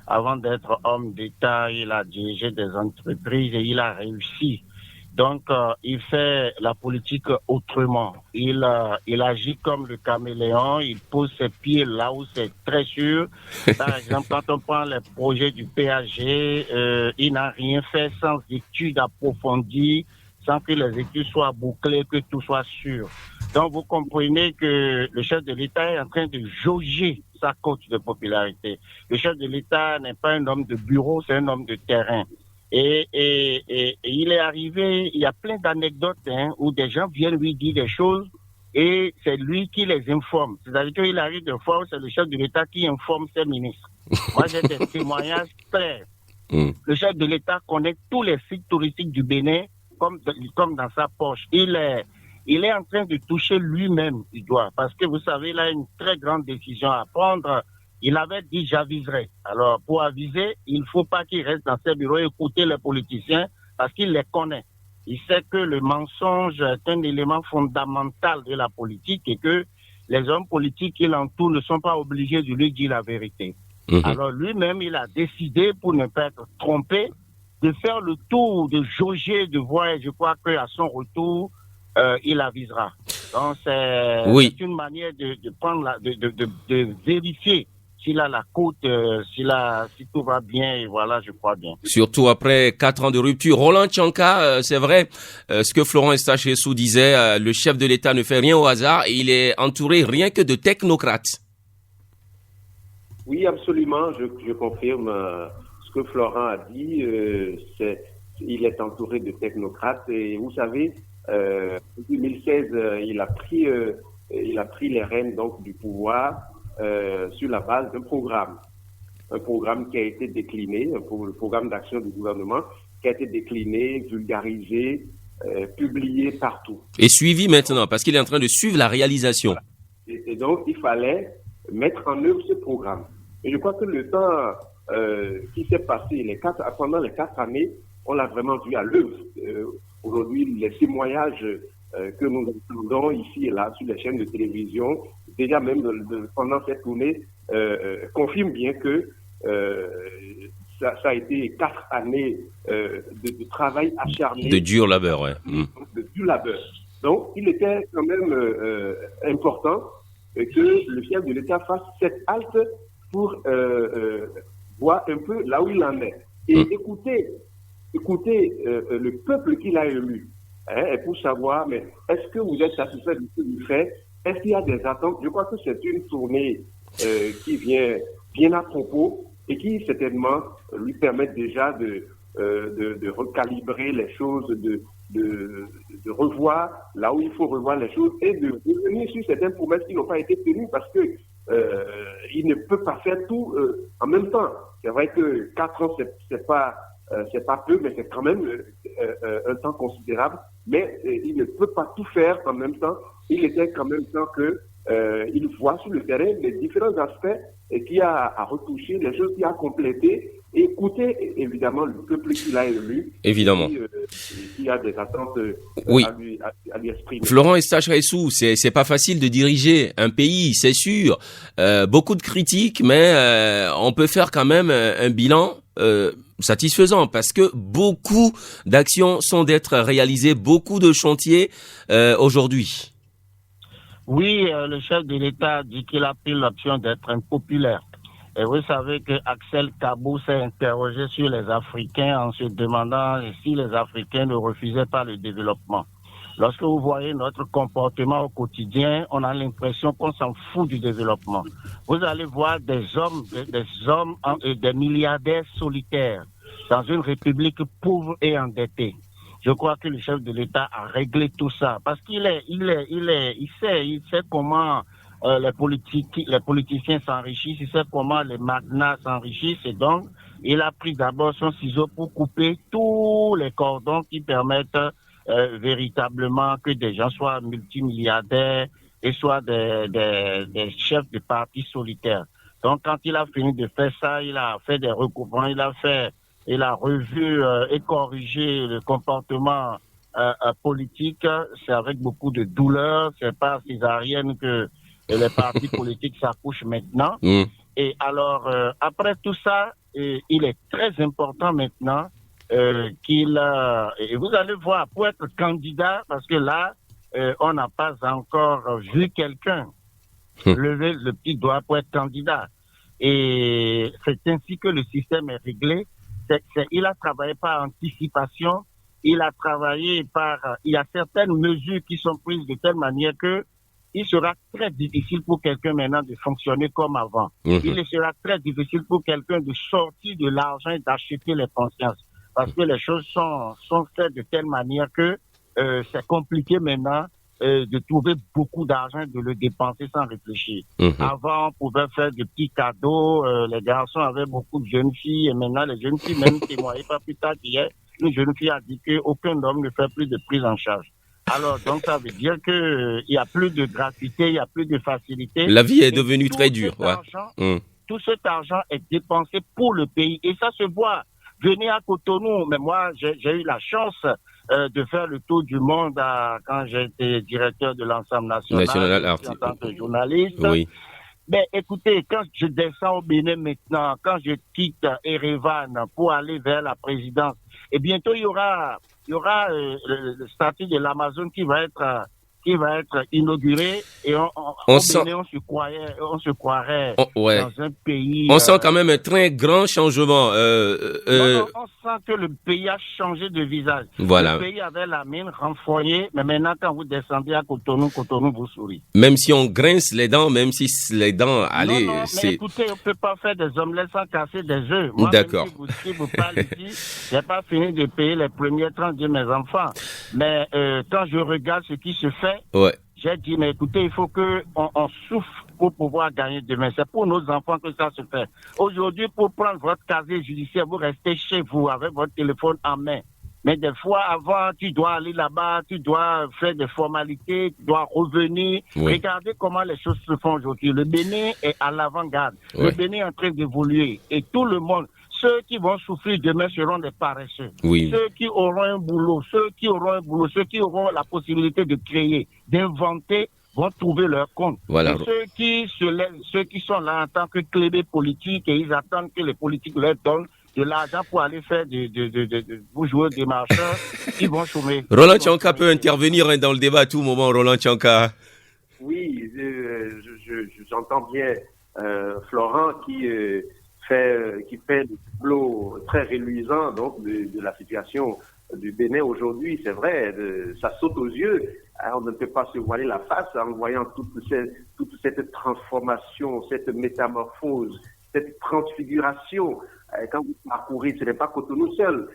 Avant d'être homme d'État, il a dirigé des entreprises et il a réussi. Donc, il fait la politique autrement. Il agit comme le caméléon. Il pose ses pieds là où c'est très sûr. Par exemple, quand on prend les projets du PAG, il n'a rien fait sans études approfondies, sans que les études soient bouclées, que tout soit sûr. Donc, vous comprenez que le chef de l'État est en train de jauger sa cote de popularité. Le chef de l'État n'est pas un homme de bureau, c'est un homme de terrain. Et il est arrivé, il y a plein d'anecdotes où des gens viennent lui dire des choses et c'est lui qui les informe. C'est-à-dire qu'il arrive de fois où c'est le chef de l'État qui informe ses ministres. Moi, j'ai des témoignages clairs. Le chef de l'État connaît tous les sites touristiques du Bénin comme dans sa poche. Il est en train de toucher lui-même du doigt parce que vous savez, il a une très grande décision à prendre. Il avait dit j'aviserai. Alors, pour aviser, il ne faut pas qu'il reste dans ses bureaux et écouter les politiciens parce qu'il les connaît. Il sait que le mensonge est un élément fondamental de la politique et que les hommes politiques qui l'entourent ne sont pas obligés de lui dire la vérité. Alors, lui-même, il a décidé, pour ne pas être trompé, de faire le tour, de jauger, de voir, et je crois qu'à son retour, il avisera. Donc, c'est une manière de prendre de vérifier s'il a la côte, si tout va bien, et voilà, je crois bien. Surtout après 4 ans de rupture. Roland Tchanka, c'est vrai, ce que Florent Eustache-Ressou disait, le chef de l'État ne fait rien au hasard et il est entouré rien que de technocrates. Oui, absolument, je confirme ce que Florent a dit. Il est entouré de technocrates et vous savez, en 2016, il a pris les rênes donc du pouvoir sur la base d'un programme. Un programme qui a été décliné, le programme d'action du gouvernement qui a été décliné, vulgarisé, publié partout. Et suivi maintenant, parce qu'il est en train de suivre la réalisation. Et donc, il fallait mettre en œuvre ce programme. Et je crois que le temps qui s'est passé pendant les 4 années, on l'a vraiment vu à l'œuvre. Aujourd'hui, les témoignages que nous entendons ici et là sur les chaînes de télévision, déjà même pendant cette tournée, confirment bien que ça a été 4 années de travail acharné. De dur labeur, ouais. De dur labeur. Donc, il était quand même important que le chef de l'État fasse cette halte pour voir un peu là où il en est. Et écouter le peuple qu'il a élu, et pour savoir, mais est-ce que vous êtes satisfait de ce qu'il fait? Est-ce qu'il y a des attentes? Je crois que c'est une tournée qui vient bien à propos et qui certainement lui permet déjà de recalibrer les choses, de revoir là où il faut revoir les choses et de revenir sur certaines promesses qui n'ont pas été tenues parce que il ne peut pas faire tout en même temps. C'est vrai que 4 ans, c'est pas peu, mais c'est quand même un temps considérable. Mais il ne peut pas tout faire en même temps. Il était quand même temps que il voit sur le terrain les différents aspects et qui a à retoucher, les choses qu'il a complétées, et écouter évidemment le peuple qu'il a élu. Évidemment. Il y a des attentes oui. à lui exprimer. Florent Estache-Ressou, c'est pas facile de diriger un pays, c'est sûr. Beaucoup de critiques, mais on peut faire quand même un bilan satisfaisant parce que beaucoup d'actions sont d'être réalisées, beaucoup de chantiers aujourd'hui. Oui, le chef de l'État dit qu'il a pris l'option d'être impopulaire. Et vous savez que Axel Kabou s'est interrogé sur les Africains en se demandant si les Africains ne refusaient pas le développement. Lorsque vous voyez notre comportement au quotidien, on a l'impression qu'on s'en fout du développement. Vous allez voir des hommes et des milliardaires solitaires dans une république pauvre et endettée. Je crois que le chef de l'État a réglé tout ça parce qu'il il sait comment les politiciens s'enrichissent, il sait comment les magnats s'enrichissent et donc il a pris d'abord son ciseau pour couper tous les cordons qui permettent véritablement que des gens soient multimilliardaires et soient des chefs de partis solitaires. Donc quand il a fini de faire ça, il a fait des recoupements, il a revu et corrigé le comportement politique. C'est avec beaucoup de douleur, c'est pas césarienne que les partis politiques s'accouchent maintenant. Et alors, après tout ça, il est très important maintenant et vous allez voir, pour être candidat, parce que là, on n'a pas encore vu quelqu'un lever le petit doigt pour être candidat. Et c'est ainsi que le système est réglé. Il a travaillé par anticipation, il a travaillé il y a certaines mesures qui sont prises de telle manière que il sera très difficile pour quelqu'un maintenant de fonctionner comme avant. Il sera très difficile pour quelqu'un de sortir de l'argent et d'acheter les consciences. Parce que les choses sont faites de telle manière que c'est compliqué maintenant de trouver beaucoup d'argent et de le dépenser sans réfléchir. Avant, on pouvait faire des petits cadeaux, les garçons avaient beaucoup de jeunes filles, et maintenant les jeunes filles même témoignaient pas plus tard qu'hier, une jeune fille a dit qu'aucun homme ne fait plus de prise en charge. Alors, donc ça veut dire que il y a plus de gratuité, il y a plus de facilité. La vie est devenue très dure. Tout cet argent est dépensé pour le pays, et ça se voit. Venez à Cotonou, mais moi j'ai eu la chance de faire le tour du monde quand j'étais directeur de l'ensemble national en tant que journaliste. Oui. Mais écoutez, quand je descends au Bénin maintenant, quand je quitte Erevan pour aller vers la présidence, et bientôt il y aura le statut de l'Amazon qui va être qui va être inauguré et on se croirait dans un pays. On sent quand même un très grand changement. Non, on sent que le pays a changé de visage. Voilà. Le pays avait la mine renfrognée, mais maintenant quand vous descendez à Cotonou vous sourit. Même si on grince les dents, même si les dents, allez, non, mais écoutez, on peut pas faire des omelettes sans casser des œufs. Moi, d'accord. Si vous parlez ici, j'ai pas fini de payer les premiers 30 de mes enfants. Mais quand je regarde ce qui se fait, j'ai dit, mais écoutez, il faut que on souffre pour pouvoir gagner demain. C'est pour nos enfants que ça se fait. Aujourd'hui, pour prendre votre casier judiciaire, vous restez chez vous avec votre téléphone en main. Mais des fois, avant, tu dois aller là-bas, tu dois faire des formalités, tu dois revenir. Oui. Regardez comment les choses se font aujourd'hui. Le Bénin est à l'avant-garde. Oui. Le Bénin est en train d'évoluer. Et tout le monde, ceux qui vont souffrir demain seront des paresseux. Oui. Ceux qui auront un boulot, ceux qui auront la possibilité de créer, d'inventer, vont trouver leur compte. Voilà. Et ceux qui sont là en tant que clébés politiques et ils attendent que les politiques leur donnent de l'argent pour aller faire pour jouer des marcheurs, ils vont chômer. Roland Tchanka peut intervenir dans le débat à tout moment, Roland Tchanka. Oui, j'entends bien Florent qui fait le tableau très reluisant donc de la situation du Bénin aujourd'hui. C'est vrai, ça saute aux yeux. On ne peut pas se voiler la face en voyant toute cette transformation, cette métamorphose, cette transfiguration. Quand vous parcourez, ce n'est pas Cotonou seul.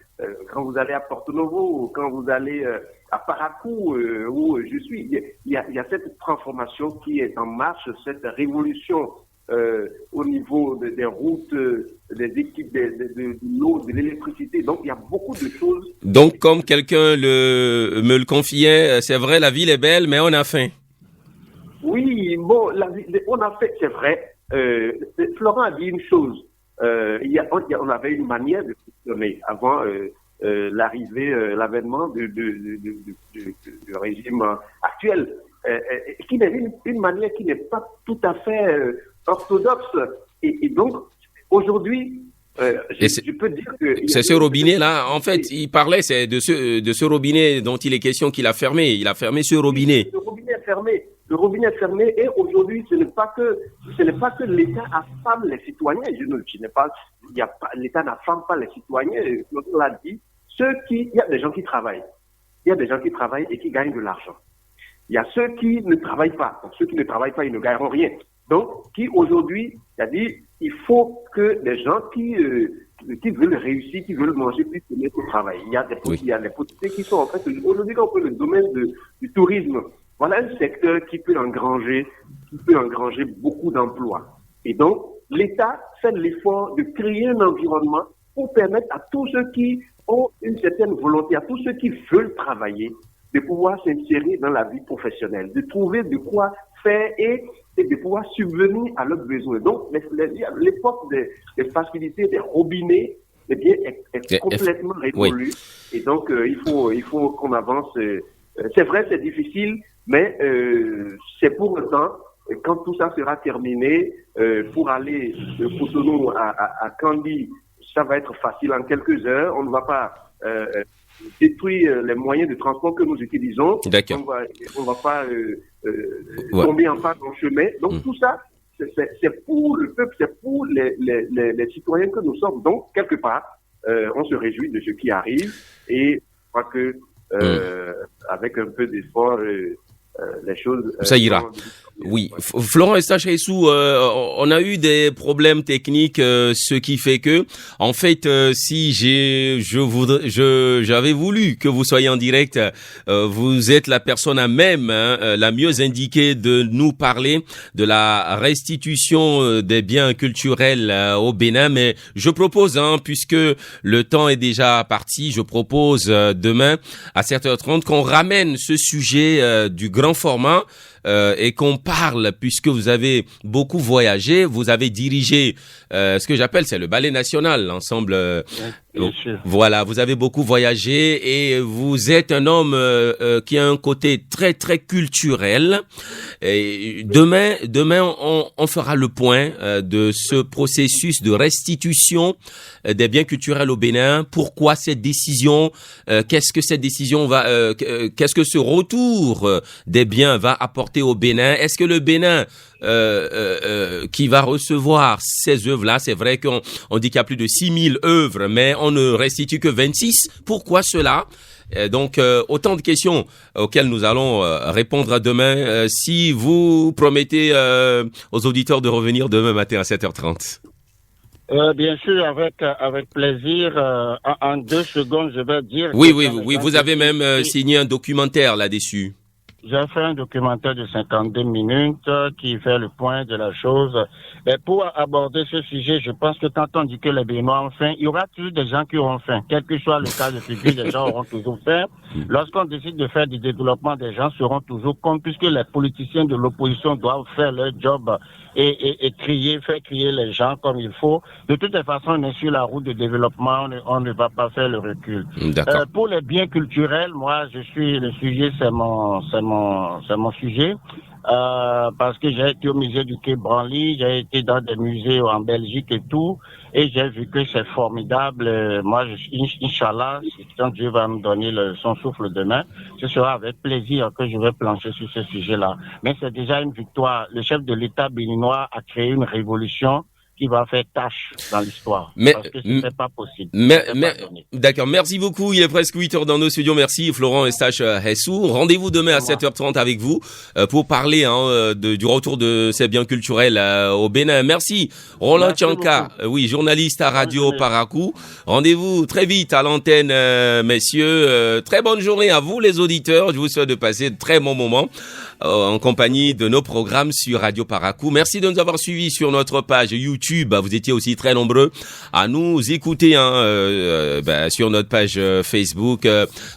Quand vous allez à Porto Novo, quand vous allez à Paracou, où je suis, il y a cette transformation qui est en marche, cette révolution au niveau des routes, des équipes de l'eau, de l'électricité. Donc, il y a beaucoup de choses. Donc, comme quelqu'un me le confiait, c'est vrai, la ville est belle, mais on a faim. Oui, bon, on a fait, c'est vrai. Florent a dit une chose. On avait une manière de fonctionner avant l'avènement du régime actuel, qui est une manière qui n'est pas tout à fait orthodoxe. Et donc, aujourd'hui, je peux dire que... C'est ce robinet-là, en fait, il parlait de ce robinet dont il est question qu'il a fermé. Il a fermé ce robinet. Le robinet est fermé. Le robinet est fermé et aujourd'hui, ce n'est pas que l'État affame les citoyens. L'État n'affame pas les citoyens. On l'a dit. Il y a des gens qui travaillent. Il y a des gens qui travaillent et qui gagnent de l'argent. Il y a ceux qui ne travaillent pas. Donc, ceux qui ne travaillent pas, ils ne gagneront rien. Donc, qui aujourd'hui, c'est-à-dire, il faut que les gens qui veulent réussir, qui veulent manger, puissent se mettre au travail. Il y a des politiques qui sont en fait, aujourd'hui, dans le domaine du tourisme. Voilà un secteur qui peut engranger beaucoup d'emplois. Et donc, l'État fait l'effort de créer un environnement pour permettre à tous ceux qui ont une certaine volonté, à tous ceux qui veulent travailler, de pouvoir s'insérer dans la vie professionnelle, de trouver de quoi faire et de pouvoir subvenir à leurs besoins. Donc, l'époque des facilités, des robinets, eh bien, est complètement révolue. Oui. Et donc, il faut qu'on avance. C'est vrai, c'est difficile, mais c'est pour autant, quand tout ça sera terminé, pour aller de Cotonou à Kandy, ça va être facile en quelques heures. On ne va pas détruire les moyens de transport que nous utilisons. D'accord. On va pas tomber en panne en chemin. Donc tout ça, c'est pour le peuple, c'est pour les citoyens que nous sommes. Donc quelque part, on se réjouit de ce qui arrive et je crois que avec un peu d'effort, les choses... ça ira. Oui. Florent Estache-Essou, on a eu des problèmes techniques, ce qui fait que, en fait, si j'avais voulu que vous soyez en direct, vous êtes la personne à même, la mieux indiquée de nous parler de la restitution des biens culturels au Bénin. Mais je propose, puisque le temps est déjà parti, je propose demain à 7h30 qu'on ramène ce sujet du grand format. Et qu'on parle, puisque vous avez beaucoup voyagé, vous avez dirigé ce que j'appelle, c'est le ballet national, l'ensemble Bien sûr. Voilà, vous avez beaucoup voyagé et vous êtes un homme qui a un côté très très culturel. Et demain, on fera le point de ce processus de restitution des biens culturels au Bénin. Pourquoi cette décision? Qu'est-ce que cette décision va qu'est-ce que ce retour des biens va apporter au Bénin? Est-ce que le Bénin qui va recevoir ces œuvres-là, c'est vrai qu'on dit qu'il y a plus de 6000 œuvres, mais on ne restitue que 26. Pourquoi cela? Donc, autant de questions auxquelles nous allons répondre demain, si vous promettez aux auditeurs de revenir demain matin à 7h30. Bien sûr, avec plaisir. En 2 secondes, je vais dire... Oui, vous avez même signé un documentaire là-dessus. J'ai fait un documentaire de 52 minutes qui fait le point de la chose. Mais pour aborder ce sujet, je pense que quand on dit que les Béninois ont faim, il y aura toujours des gens qui auront faim. Quel que soit le cas de figure, les gens auront toujours faim. Lorsqu'on décide de faire du développement, des gens seront toujours contre, puisque les politiciens de l'opposition doivent faire leur job et faire crier les gens comme il faut. De toutes les façons, on est sur la route de développement, on ne va pas faire le recul. Pour les biens culturels, moi, le sujet, c'est mon sujet. Parce que j'ai été au musée du Quai Branly, j'ai été dans des musées en Belgique et tout, et j'ai vu que c'est formidable. Moi, Inch'Allah, quand Dieu va me donner son souffle demain, ce sera avec plaisir que je vais plancher sur ce sujet-là. Mais c'est déjà une victoire. Le chef de l'État béninois a créé une révolution qui va faire tâche dans l'histoire. Parce que ce n'est pas possible. D'accord, merci beaucoup. Il est presque 8h dans nos studios. Merci Florent Eustache-Hessou. Rendez-vous demain à 7h30 avec vous pour parler du retour de ces biens culturels au Bénin. Merci Roland Tchanka, journaliste à Radio Paracou. Rendez-vous très vite à l'antenne, messieurs. Très bonne journée à vous les auditeurs. Je vous souhaite de passer de très bons moments en compagnie de nos programmes sur Radio Paracou. Merci de nous avoir suivis sur notre page YouTube. Vous étiez aussi très nombreux à nous écouter sur notre page Facebook.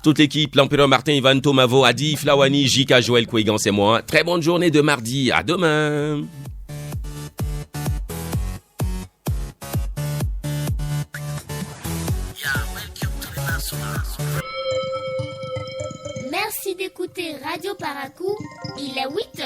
Toute l'équipe, l'Empereur Martin, Ivan Tomavo, Adi, Flawani, Jika, Joël Kouigan, c'est moi. Très bonne journée de mardi. À demain. Merci d'écouter Radio Paracou, il est 8h.